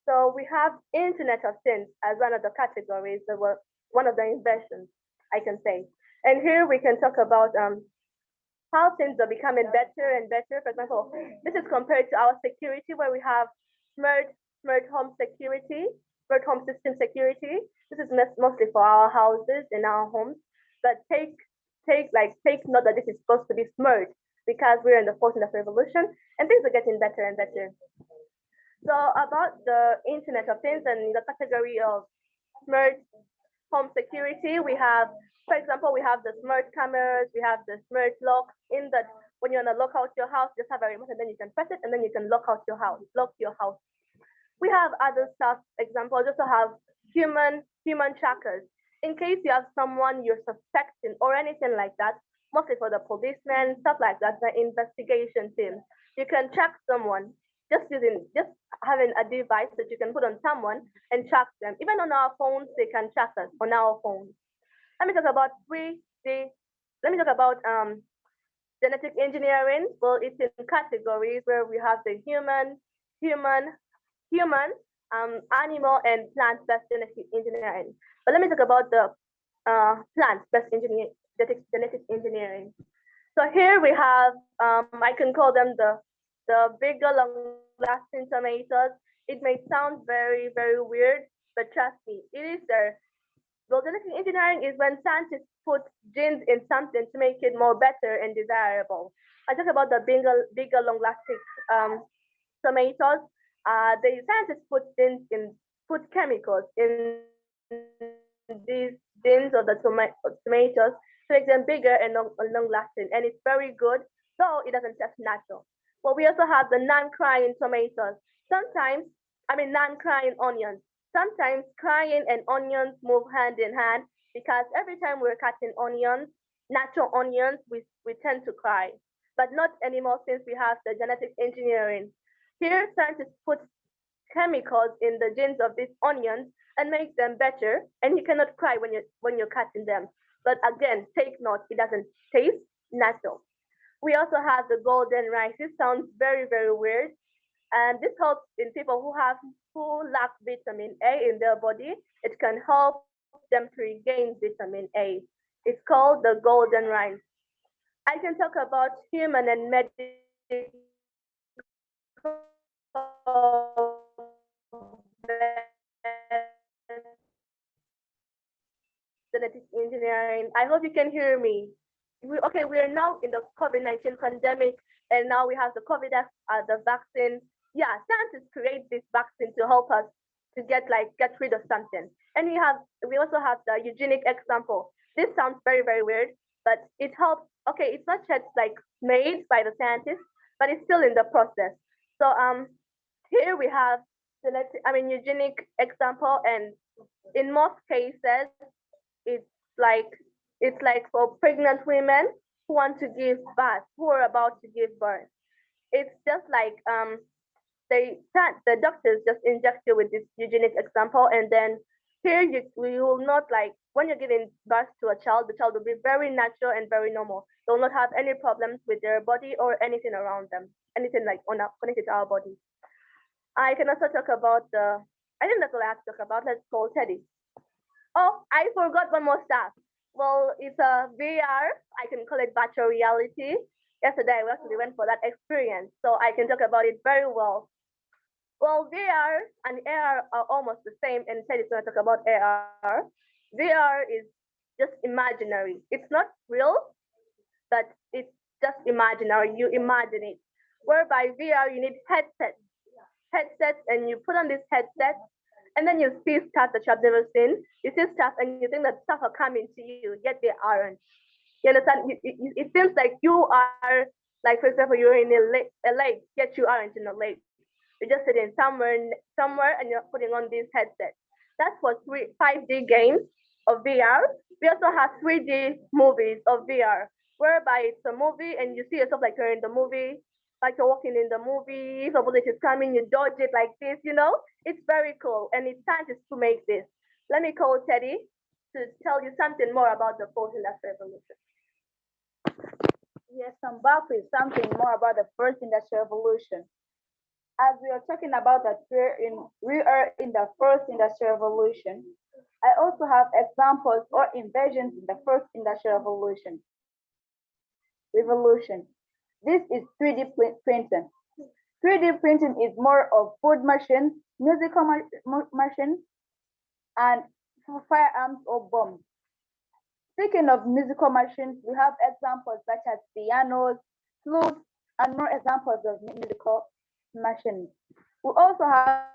So we have Internet of Things as one of the categories that were one of the inventions, I can say. And here we can talk about how things are becoming better and better. For example, this is compared to our security, where we have smart home security, smart home system security. This is mostly for our houses and our homes. But take note that this is supposed to be smart, because we're in the fourth industrial revolution and things are getting better and better. So about the Internet of Things and the category of smart home security, we have, for example, we have the smart cameras, we have the smart locks. In that, when you want to lock out your house, just have a remote and then you can press it and then you can lock out your house, lock your house. We have other stuff, example, just to have human trackers. In case you have someone you're suspecting or anything like that, mostly for the policemen, stuff like that, the investigation team. You can track someone just having a device that you can put on someone and track them. Even on our phones, they can track us on our phones. Let me talk about genetic engineering. Well, it's in categories where we have the human, animal, and plant-based genetic engineering. But let me talk about the plant-based genetic engineering. So here we have, I can call them the bigger, long-lasting tomatoes. It may sound very, very weird, but trust me, it is there. Well, genetic engineering is when scientists put genes in something to make it more better and desirable. I talk about the bigger, long-lasting tomatoes. The scientists put chemicals in these genes of the tomatoes to make them bigger and long-lasting, and it's very good, though it doesn't taste natural. But we also have the non-crying tomatoes. Non-crying onions. Sometimes crying and onions move hand in hand, because every time we're cutting onions, natural onions, we tend to cry. But not anymore, since we have the genetic engineering. Here, scientists put chemicals in the genes of these onions and make them better, and you cannot cry when you're cutting them. But again, take note, it doesn't taste natural. We also have the golden rice. It sounds very, very weird, and this helps in people who lack vitamin A in their body. It can help them to regain vitamin A. It's called the golden rind. I can talk about human and medical genetic engineering. I hope you can hear me. We are now in the COVID-19 pandemic, and now we have the the vaccine. Yeah, scientists create this vaccine to help us to get rid of something. And we also have the eugenic example. This sounds very, very weird, but it helps. Okay, it's not yet made by the scientists, but it's still in the process. So here we have eugenic example, and in most cases, it's like for pregnant women who want to give birth, who are about to give birth. It's just the doctors just inject you with this eugenic example, and then here you will not when you're giving birth to a child, the child will be very natural and very normal. They will not have any problems with their body or anything around them, anything connected to our body. I can also talk about I think that's all I have to talk about. Let's call Teddy. Oh, I forgot one more stuff. Well, it's a VR. I can call it virtual reality. Yesterday, we actually went for that experience, so I can talk about it very well. Well, VR and AR are almost the same, and Ted is going to talk about AR. VR is just imaginary. It's not real, but it's just imaginary. You imagine it. Whereby VR, you need headsets, and you put on this headset, and then you see stuff that you have never seen. You see stuff, and you think that stuff are coming to you, yet they aren't. You understand? It seems like you are, for example, you're in a lake, yet you aren't in a lake. You're just sitting somewhere, and you're putting on this headset. That's for 5D games of VR. We also have 3D movies of VR, whereby it's a movie and you see yourself like you're in the movie, like you're walking in the movie. If a bullet is coming, you dodge it like this, It's very cool, and it's scientists to make this. Let me call Teddy to tell you something more about the fourth industrial revolution. Yes, I'm back with something more about the first industrial revolution. As we are talking about that we are in the first industrial revolution, I also have examples or inventions in the first industrial revolution. This is 3D printing. 3D printing is more of food machines, musical machines, and firearms or bombs. Speaking of musical machines, we have examples such as pianos, flutes, and more examples of musical machines. We also have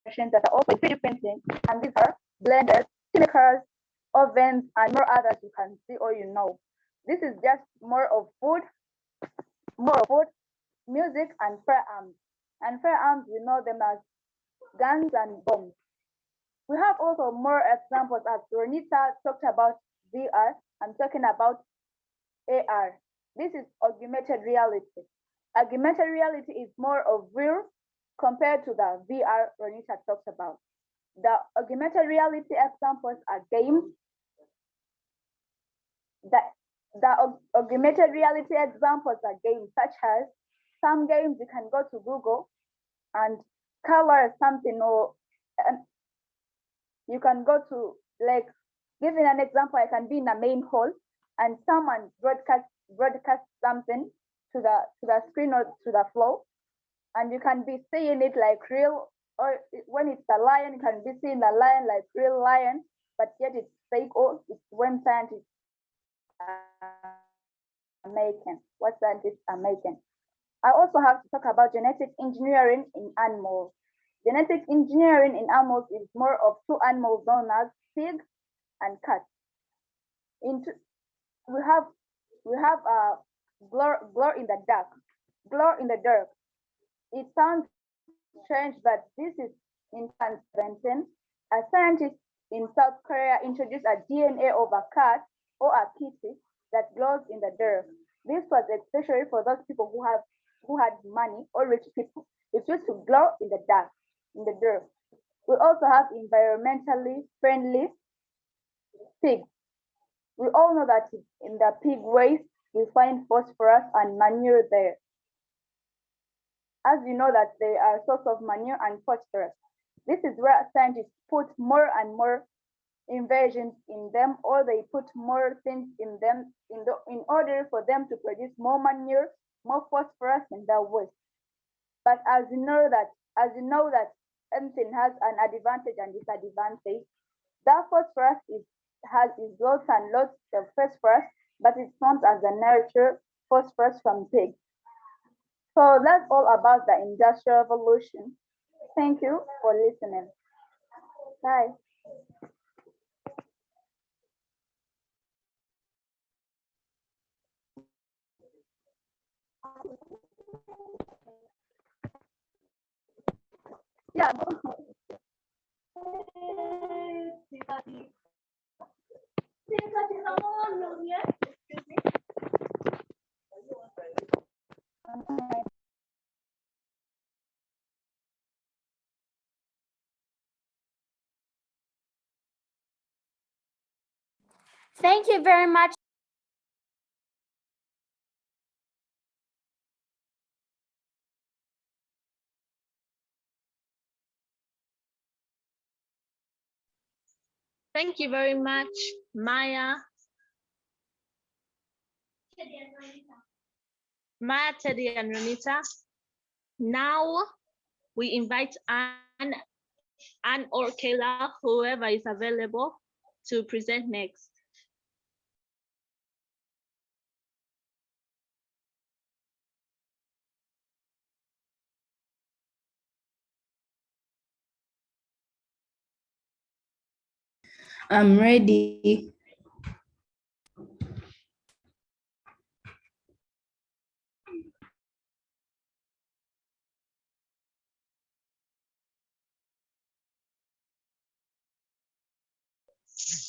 machines that are also 3D printing, and these are blenders, chemicals, ovens, and more others you can see or This is just more of food, music, and firearms. And firearms, we know them as guns and bombs. We have also more examples as Ronita talked about VR. I'm talking about AR. This is augmented reality. Augmented reality is more of real compared to the VR Ronita talked about. The augmented reality examples are games. The augmented reality examples are games such as some games you can go to Google and color something, or you can go to, giving an example, I can be in a main hall and someone broadcast something to the screen or to the floor, and you can be seeing it like real, or when it's a lion, you can be seeing the lion like real lion, but yet it's fake, or it's when scientists are making, what scientists are making. I also have to talk about genetic engineering in animals. Genetic engineering in animals is more of two animals known as pig and cat. We have glow in the dark. Glow in the dark. It sounds strange, but this is in 2017. A scientist in South Korea introduced a DNA of a cat or a kitty that glows in the dark. This was especially for those people who had money, or rich people. It used to glow in the dark. We also have environmentally friendly pigs. We all know that in the pig waste, we find phosphorus and manure there. As you know that they are a source of manure and phosphorus. This is where scientists put more and more inversions in them, or they put more things in them in order for them to produce more manure, more phosphorus in their waste. But as you know that everything has an advantage and disadvantage, that phosphorus has its lots and lots of phosphorus, but it's not as a natural phosphorus from pigs. So that's all about the Industrial Revolution. Thank you for listening. Bye. Yeah. Thank you very much. Thank you very much, Maya. Maya, Teddy, and Renita. Now we invite Anne or Kayla, whoever is available, to present next. I'm ready.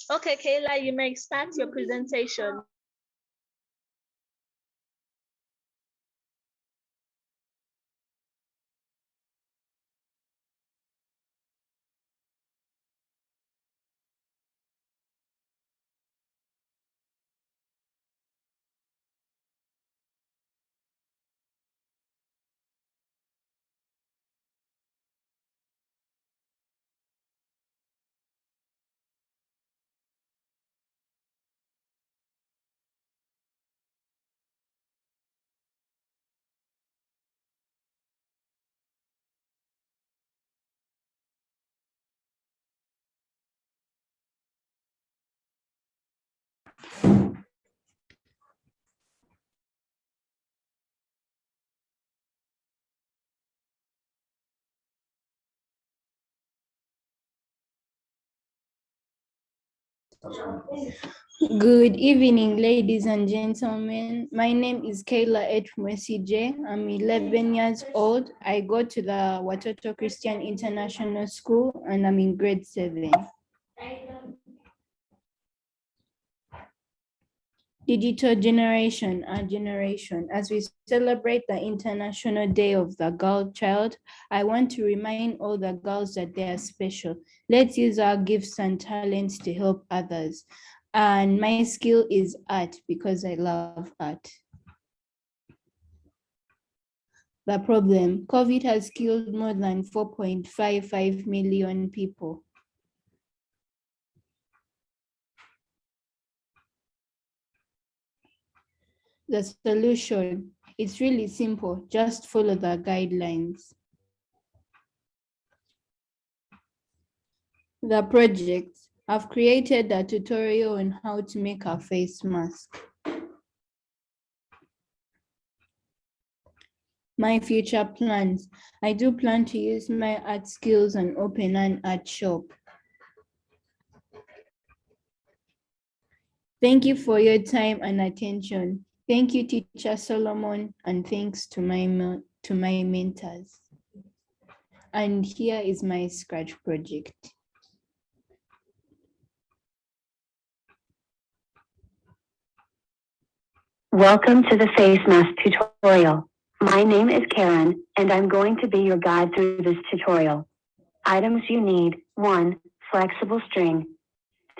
Okay, Kayla, you may start your presentation. Good evening, ladies and gentlemen. My name is Kayla J. I'm 11 years old. I go to the Watoto Christian International School and I'm in grade 7. Digital generation, our generation. As we celebrate the International Day of the Girl Child, I want to remind all the girls that they are special. Let's use our gifts and talents to help others. And my skill is art because I love art. The problem, COVID has killed more than 4.55 million people. The solution, it's really simple, just follow the guidelines. The project, I've created a tutorial on how to make a face mask. My future plans, I do plan to use my art skills and open an art shop. Thank you for your time and attention. Thank you, Teacher Solomon, and thanks to my mentors. And here is my Scratch project. Welcome to the face mask tutorial. My name is Karen, and I'm going to be your guide through this tutorial. Items you need: 1, flexible string,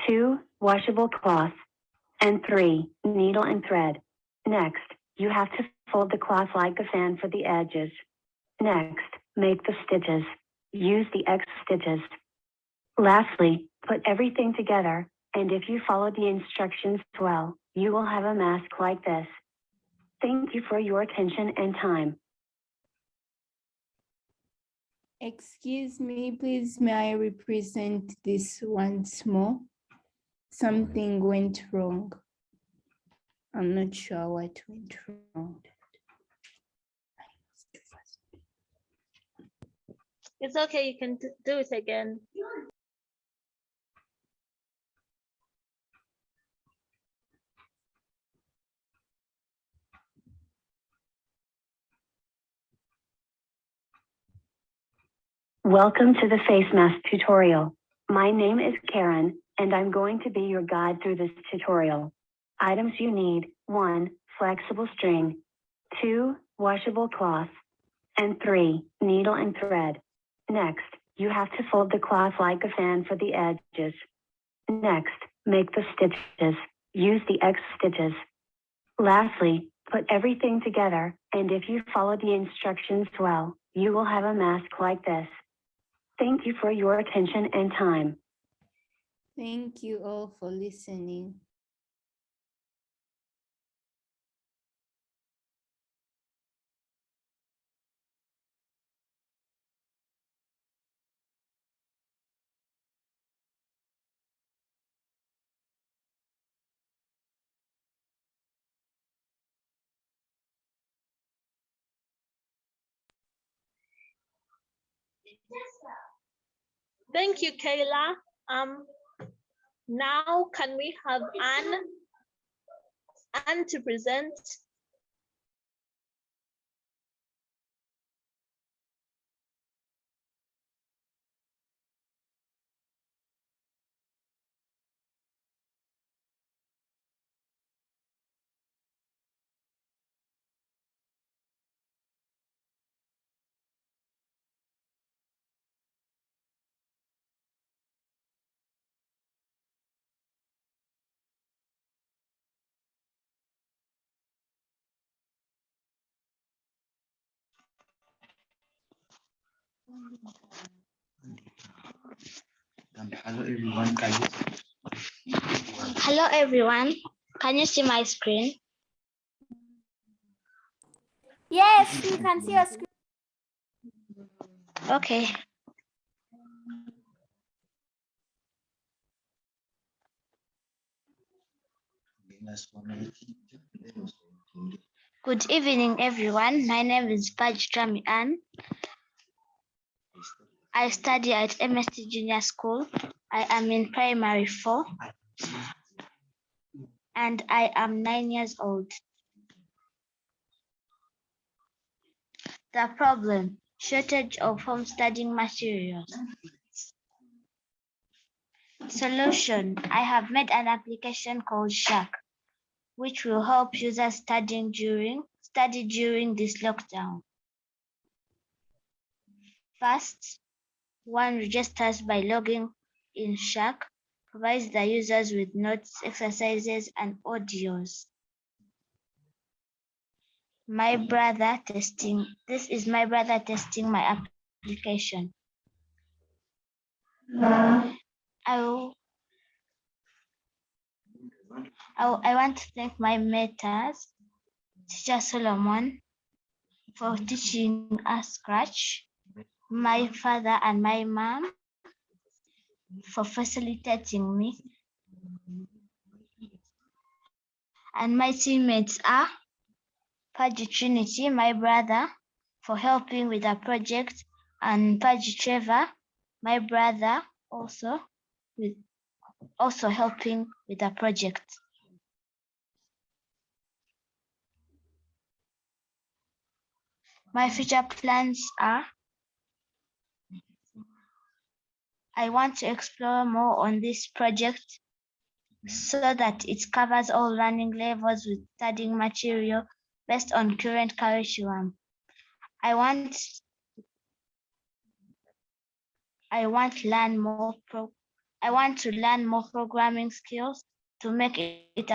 2, washable cloth, and 3, needle and thread. Next, you have to fold the cloth like a fan for the edges. Next, make the stitches. use the X stitches. Lastly, put everything together, and if you follow the instructions well, you will have a mask like this. Thank you for your attention and time. Excuse me, please, may I represent this once more? Something went wrong. I'm not sure what went wrong. It's okay, you can do it again. Welcome to the face mask tutorial. My name is Karen, and I'm going to be your guide through this tutorial. Items you need: 1, flexible string, 2, washable cloth, and 3, needle and thread. Next, you have to fold the cloth like a fan for the edges. Next, make the stitches. Use the X stitches. Lastly, put everything together, and if you follow the instructions well, you will have a mask like this. Thank you for your attention and time. Thank you all for listening. Thank you, Kayla. Now can we have Anne to present? Hello everyone. Can you see my screen? Yes, we can see your screen. Okay. Good evening, everyone. My name is Pajtrami Ann. I study at MST Junior School. I am in primary 4 and I am 9 years old. The problem: shortage of home studying materials. Solution: I have made an application called Shack, which will help users study during this lockdown. First, one registers by logging in Shack, provides the users with notes, exercises, and audios. This is my brother testing my application. I want to thank my mentors, Teacher Solomon, for teaching us Scratch, my father and my mom for facilitating me, and my teammates are Paji Trinity, my brother, for helping with the project, and Paji Trevor, my brother, also helping with the project. My future plans are: I want to explore more on this project so that it covers all learning levels with studying material based on current curriculum. I want to learn more programming skills to make it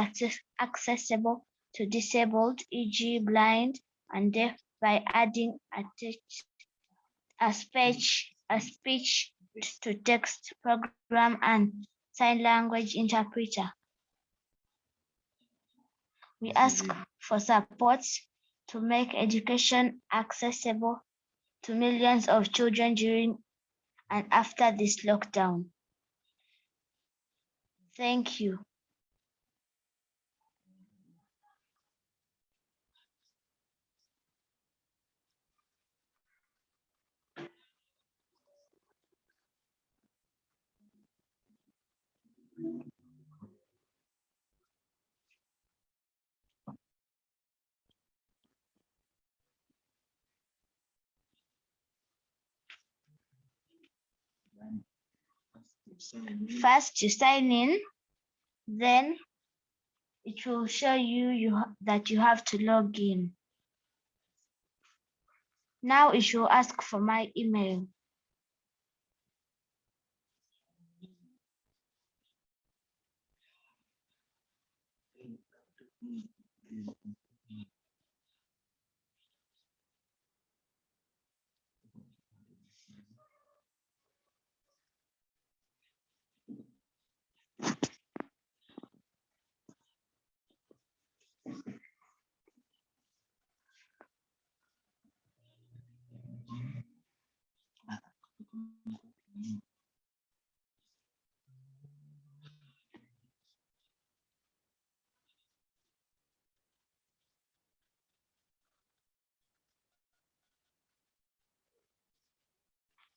accessible to disabled, e.g. blind and deaf, by adding a speech a speech to text program and sign language interpreter. We ask for support to make education accessible to millions of children during and after this lockdown. Thank you. First, you sign in, then it will show you that you have to log in. Now it will ask for my email.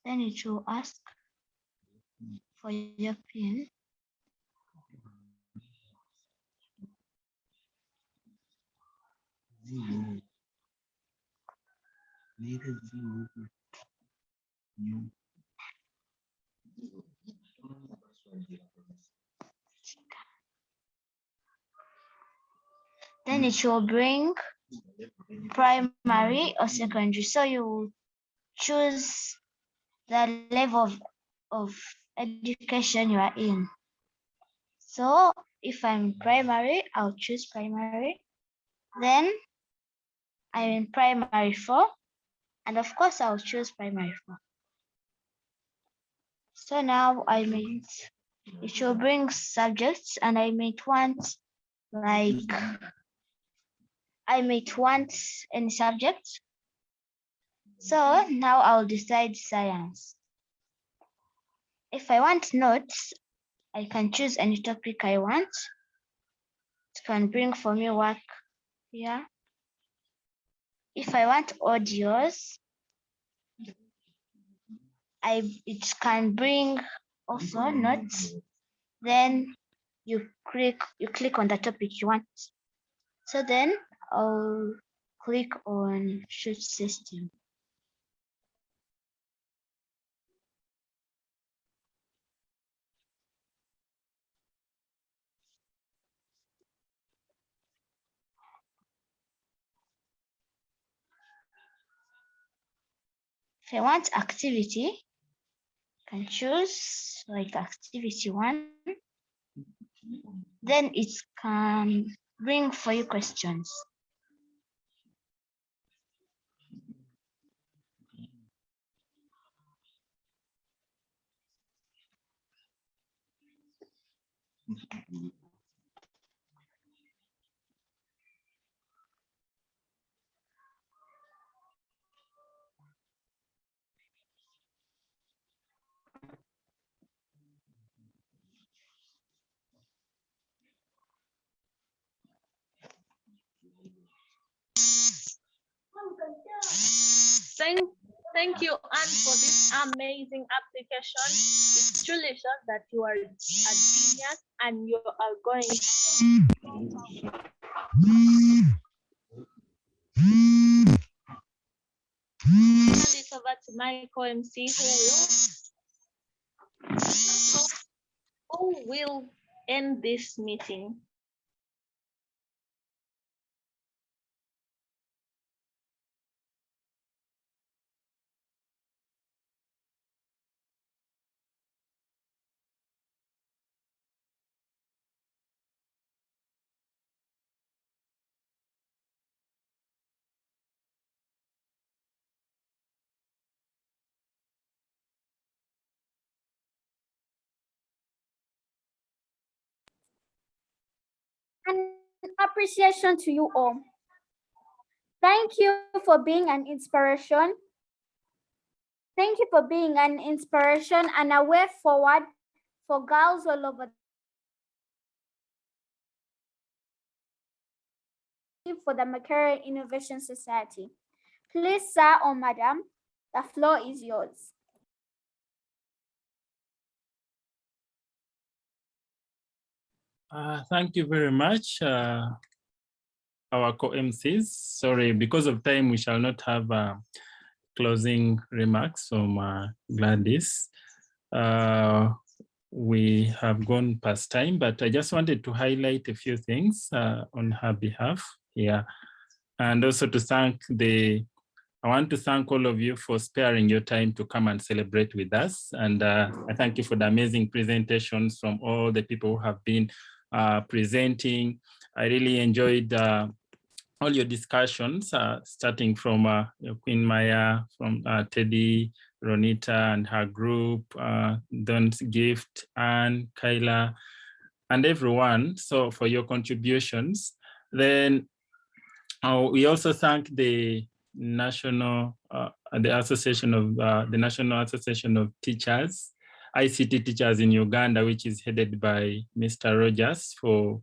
Then it will ask for your PIN. Then it will bring primary or secondary. So you choose the level of education you are in. So if I'm primary, I'll choose primary. Then I'm in primary 4, and of course I'll choose primary 4. So now it will bring subjects, and I might want any subject. So now I'll decide science. If I want notes, I can choose any topic I want. It can bring for me work here. If I want audios, it can bring also notes. Then you click on the topic you want. So then I'll click on shoot system. If I want activity, I can choose like activity 1. Then it can bring for you questions. Thank you, Anne, for this amazing application. It truly shows that you are a genius and you are going to hand it over to my co-MC who will end this meeting. Appreciation to you all. Thank you for being an inspiration. Thank you for being an inspiration and a way forward for girls all over for the Makerere Innovation Society. Please, sir or madam, the floor is yours. Thank you very much, our co-MCs. Sorry, because of time, we shall not have closing remarks from Gladys. We have gone past time, but I just wanted to highlight a few things on her behalf here. And also to thank I want to thank all of you for sparing your time to come and celebrate with us. And I thank you for the amazing presentations from all the people who have been presenting. I really enjoyed all your discussions, starting from Queen Maya, from Teddy, Ronita and her group, Don's Gift, and Kyla, and everyone. So for your contributions. Then we also thank the National Association of Teachers, ICT Teachers in Uganda, which is headed by Mr. Rogers, for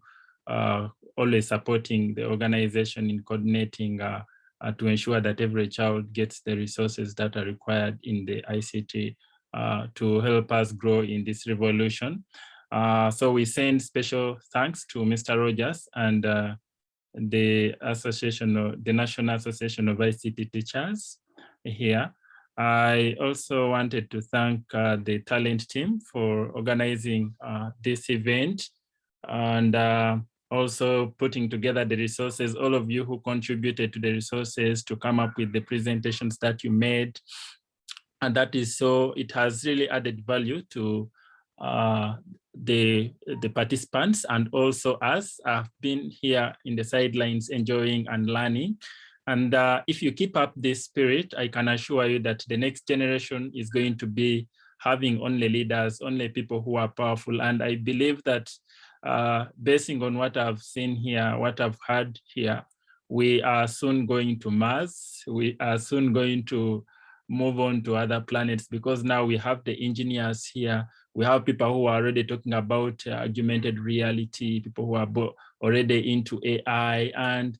always supporting the organization in coordinating to ensure that every child gets the resources that are required in the ICT to help us grow in this revolution. So we send special thanks to Mr. Rogers and the National Association of ICT Teachers here. I also wanted to thank the talent team for organizing this event and also putting together the resources, all of you who contributed to the resources to come up with the presentations that you made. And that is so, it has really added value to the participants, and also us have been here in the sidelines enjoying and learning. And if you keep up this spirit, I can assure you that the next generation is going to be having only leaders, only people who are powerful. And I believe that basing on what I've seen here, what I've heard here, we are soon going to Mars. We are soon going to move on to other planets, because now we have the engineers here. We have people who are already talking about augmented reality, people who are already into AI, and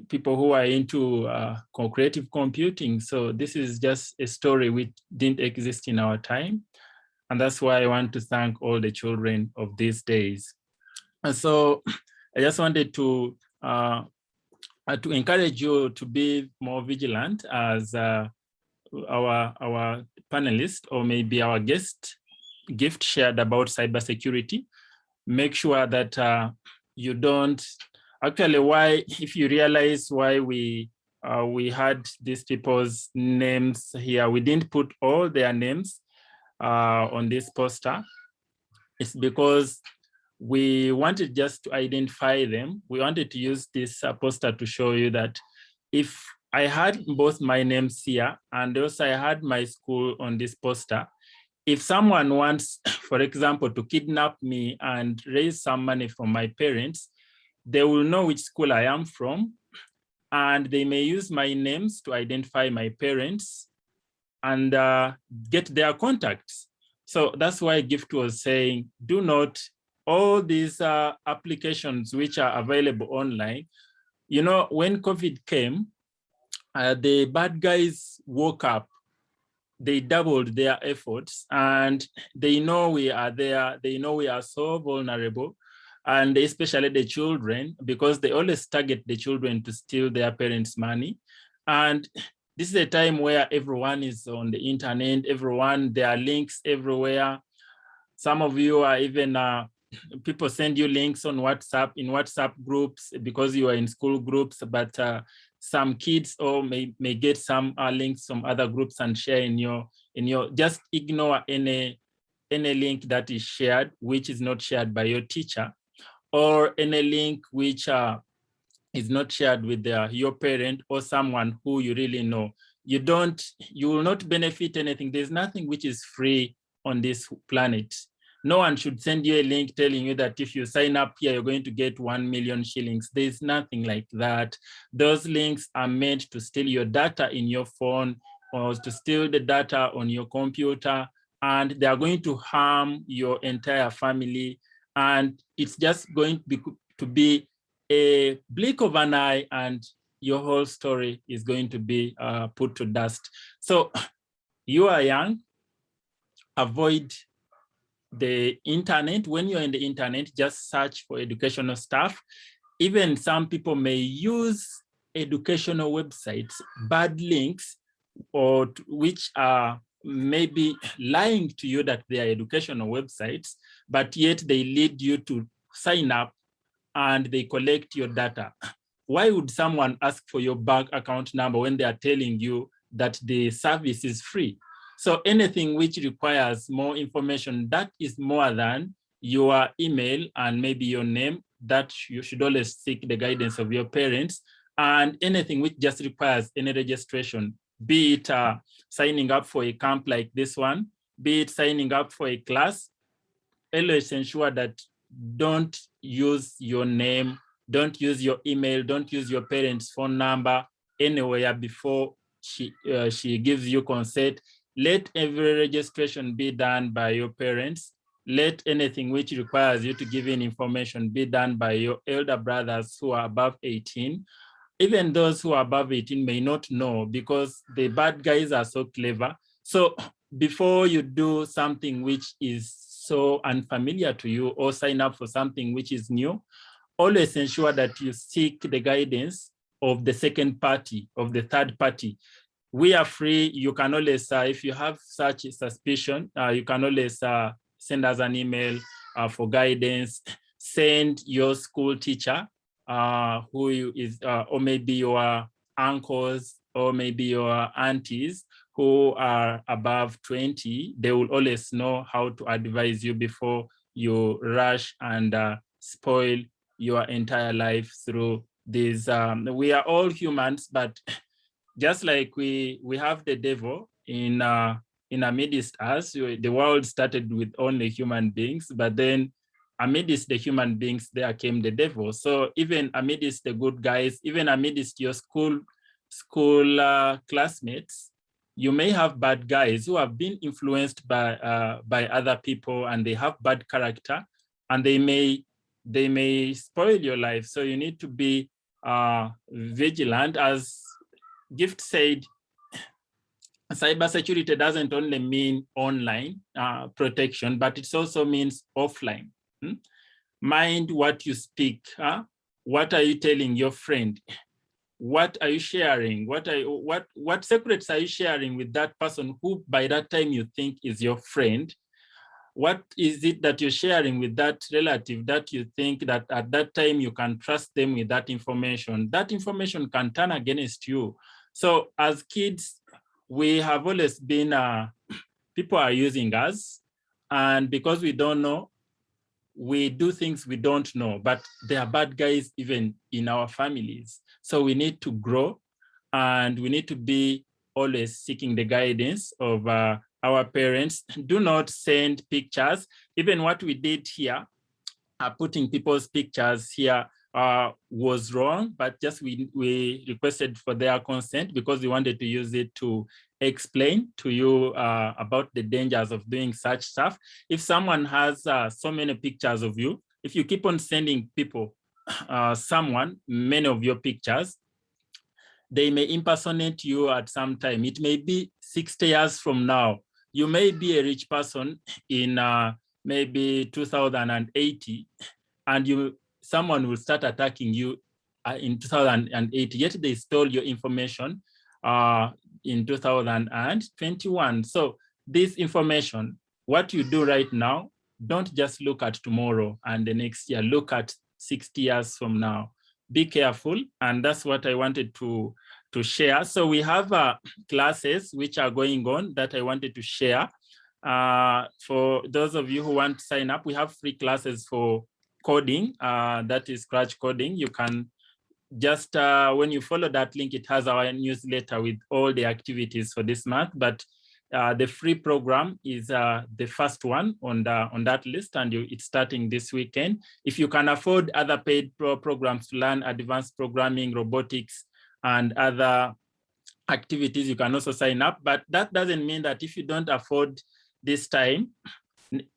people who are into creative computing. So this is just a story which didn't exist in our time. And that's why I want to thank all the children of these days. And so I just wanted to encourage you to be more vigilant as our panelist, or maybe our gift shared about cybersecurity. Make sure that you don't, actually if you realize why we had these people's names here, we didn't put all their names on this poster. It's because we wanted just to identify them. We wanted to use this poster to show you that if I had both my names here and also I had my school on this poster, if someone wants, for example, to kidnap me and raise some money from my parents, they will know which school I am from, and they may use my names to identify my parents and get their contacts. So that's why Gift was saying, do not, all these applications which are available online. You know, when COVID came, the bad guys woke up, they doubled their efforts, and they know we are there. They know we are so vulnerable, and especially the children, because they always target the children to steal their parents' money. And this is a time where everyone is on the internet, there are links everywhere. Some of you are even, people send you links on WhatsApp, in WhatsApp groups, because you are in school groups, but some kids may get some links from other groups and share in your, just ignore any link that is shared, which is not shared by your teacher, or any link which is not shared with your parent or someone who you really know. You will not benefit anything. There's nothing which is free on this planet. No one should send you a link telling you that if you sign up here, you're going to get 1 million shillings. There's nothing like that. Those links are meant to steal your data in your phone or to steal the data on your computer, and they are going to harm your entire family. And it's just going to be a blink of an eye, and your whole story is going to be put to dust. So you are young, avoid the internet. When you're in the internet, just search for educational stuff. Even some people may use educational websites, bad links, or which are maybe lying to you that they are educational websites, but yet they lead you to sign up and they collect your data. Why would someone ask for your bank account number when they are telling you that the service is free? So anything which requires more information that is more than your email and maybe your name, that you should always seek the guidance of your parents. And anything which just requires any registration, be it signing up for a camp like this one, be it signing up for a class, always ensure that don't use your name, don't use your email, don't use your parents' phone number anywhere before she gives you consent. Let every registration be done by your parents. Let anything which requires you to give in information be done by your elder brothers who are above 18. Even those who are above 18 may not know, because the bad guys are so clever. So before you do something which is so unfamiliar to you or sign up for something which is new, always ensure that you seek the guidance of the second party, of the third party. We are free. You can always, if you have such a suspicion, you can always send us an email for guidance. Send your school teacher, who is, or maybe your uncles, or maybe your aunties who are above 20. They will always know how to advise you before you rush and spoil your entire life through this. We are all humans, but just like we have the devil in amidst us. The world started with only human beings, but then amidst the human beings, there came the devil. So even amidst the good guys, even amidst your school classmates, you may have bad guys who have been influenced by other people, and they have bad character, and they may spoil your life. So you need to be vigilant. As Gift said, cybersecurity doesn't only mean online protection, but it also means offline. Mind what you speak. What are you telling your friend? What are you sharing? What secrets are you sharing with that person who by that time you think is your friend? What is it that you're sharing with that relative that you think that at that time you can trust them with that information? That information can turn against you. So as kids, we have always been, people are using us, and because we don't know, we do things we don't know, but there are bad guys even in our families. So we need to grow, and we need to be always seeking the guidance of our parents. Do not send pictures. Even what we did here, putting people's pictures here was wrong, but just we requested for their consent because we wanted to use it to explain to you about the dangers of doing such stuff. If someone has so many pictures of you, if you keep on sending people many of your pictures, they may impersonate you at some time. It may be 60 years from now. You may be a rich person in maybe 2080, and someone will start attacking you in 2080, yet they stole your information in 2021. So this information, what you do right now, don't just look at tomorrow and the next year, look at 60 years from now. Be careful, and that's what I wanted to share. So we have classes which are going on that I wanted to share. For those of you who want to sign up, we have free classes for coding, that is Scratch coding. You can just, when you follow that link, it has our newsletter with all the activities for this month. But The free program is the first one on that list, and it's starting this weekend. If you can afford other paid programs to learn advanced programming, robotics, and other activities, you can also sign up. But that doesn't mean that if you don't afford this time,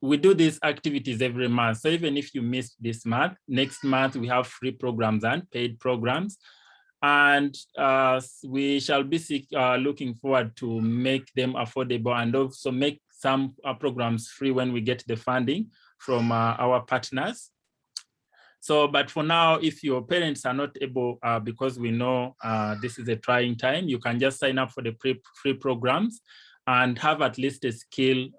we do these activities every month. So even if you missed this month, next month we have free programs and paid programs. And we shall be looking forward to make them affordable and also make some programs free when we get the funding from our partners. So, but for now, if your parents are not able, because we know this is a trying time, you can just sign up for the free programs and have at least a skill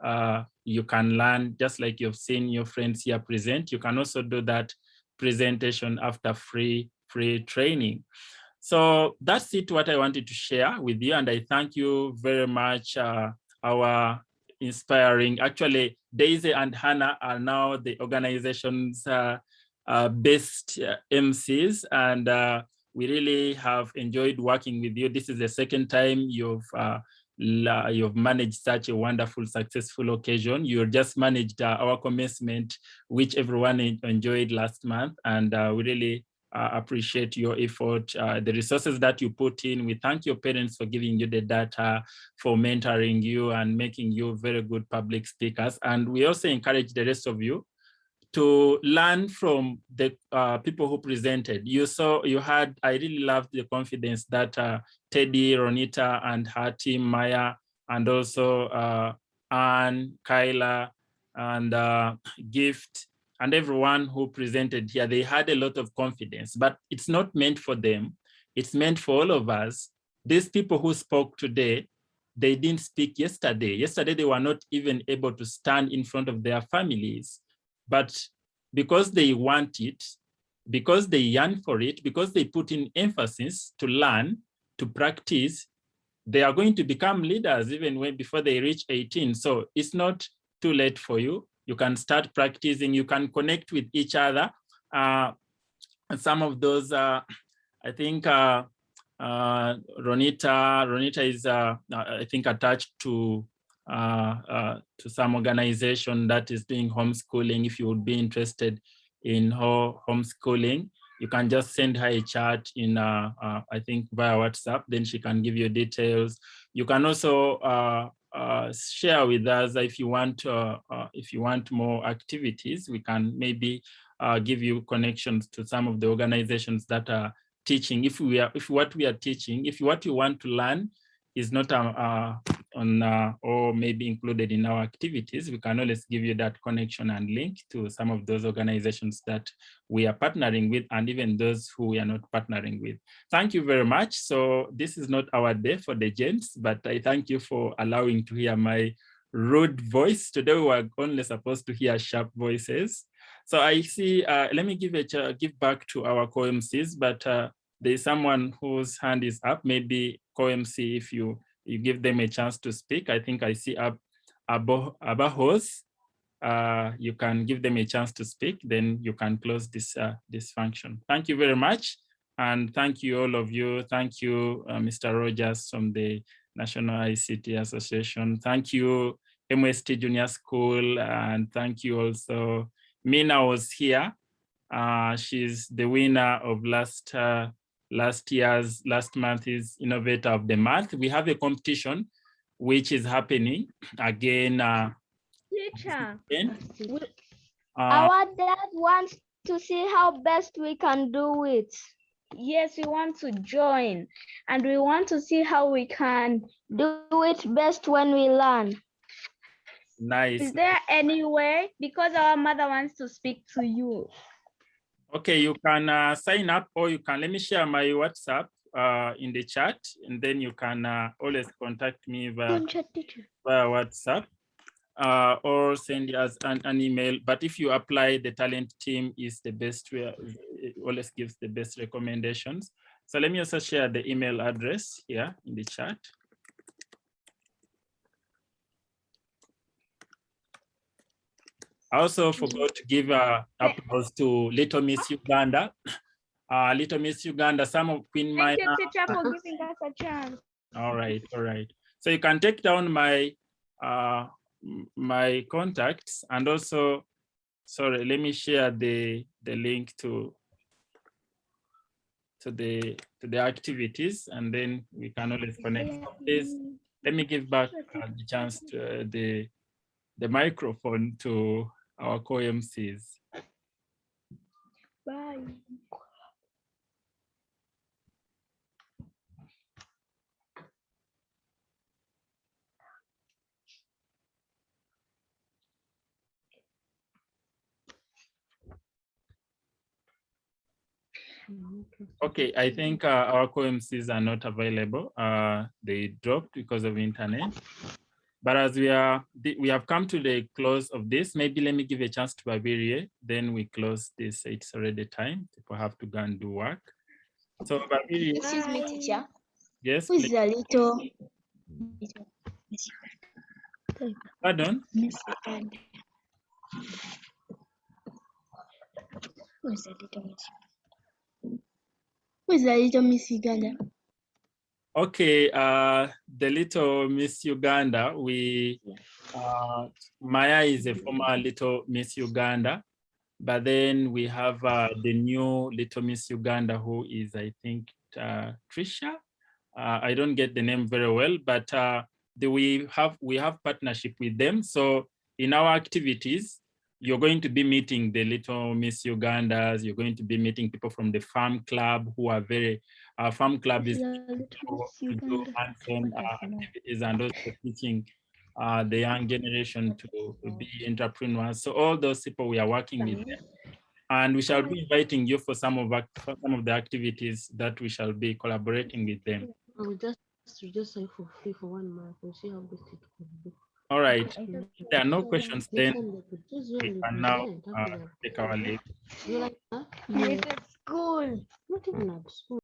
you can learn, just like you've seen your friends here present. You can also do that presentation after free training. So that's it, what I wanted to share with you. And I thank you very much, our inspiring, actually, Daisy and Hannah are now the organization's best MCs. And we really have enjoyed working with you. This is the second time you've managed such a wonderful, successful occasion. You just managed our commencement, which everyone enjoyed last month. And we really appreciate your effort, the resources that you put in. We thank your parents for giving you the data, for mentoring you and making you very good public speakers. And we also encourage the rest of you to learn from the people who presented. I really loved the confidence that Teddy, Ronita, and her team, Maya, and also Anne, Kyla, and Gift, and everyone who presented here. They had a lot of confidence, but it's not meant for them. It's meant for all of us. These people who spoke today, they didn't speak yesterday. Yesterday, they were not even able to stand in front of their families. But because they want it, because they yearn for it, because they put in emphasis to learn, to practice, they are going to become leaders even before they reach 18. So it's not too late for you. You can start practicing. You can connect with each other. Some of those, I think Ronita is, I think, attached to some organization that is doing homeschooling. If you would be interested in homeschooling, you can just send her a chat in, I think, via WhatsApp. Then she can give you details. You can also share with us if you want more activities. We can maybe give you connections to some of the organizations that are teaching. If what we are teaching, if what you want to learn is not or maybe included in our activities, we can always give you that connection and link to some of those organizations that we are partnering with, and even those who we are not partnering with. Thank you very much. So this is not our day for the gents, but I thank you for allowing to hear my rude voice. Today we were only supposed to hear sharp voices. So I see, let me give back to our co-MCs, but there's someone whose hand is up, maybe co-MC, if you give them a chance to speak. I think I see Abahos. You can give them a chance to speak, then you can close this function. Thank you very much. And thank you, all of you. Thank you, Mr. Rogers from the National ICT Association. Thank you, MST Junior School. And thank you also, Mina was here. She's the winner of last month's Innovator of the Month. We have a competition which is happening again. Teacher, our dad wants to see how best we can do it. Yes, we want to join, and we want to see how we can do it best when we learn. Nice. Is there any way? Because our mother wants to speak to you. Okay, you can sign up, or you can, let me share my WhatsApp in the chat, and then you can always contact me via WhatsApp or send us an email. But if you apply, the talent team is the best way, it always gives the best recommendations. So let me also share the email address here in the chat. I also forgot to give applause to Little Miss Uganda. Little Miss Uganda, some of Queen Maya. Thank you, teacher, for giving us a chance. All right, all right. So you can take down my my contacts, and also, sorry, let me share the link to the activities, and then we can always connect. So please, let me give back the chance to the microphone to our co-MCs. Bye. Okay, I think our co-MCs are not available. They dropped because of internet. But as we have come to the close of this, maybe let me give a chance to Babirie, then we close this. It's already time. People have to go and do work. So Babirie. Excuse me, teacher. Yes, Who is please. the little? Pardon? Miss Uganda. Who is the little Miss? Who is the little Miss Uganda? Okay, the little Miss Uganda, Maya is a former little Miss Uganda, but then we have the new little Miss Uganda who is, I think, Trisha. I don't get the name very well, but we have partnership with them. So in our activities, you're going to be meeting the little Miss Ugandas. You're going to be meeting people from the farm club who are very, farm club is to do hands-on activities and also teaching the young generation to be entrepreneurs. So all those people, we are working with them. And we shall be inviting you for some of the activities that we shall be collaborating with them. I will just sign for free for 1 month and see how this it will be. All right. If there are no questions, then we We can now take our leave. You like that? Yes. School. Not even at school.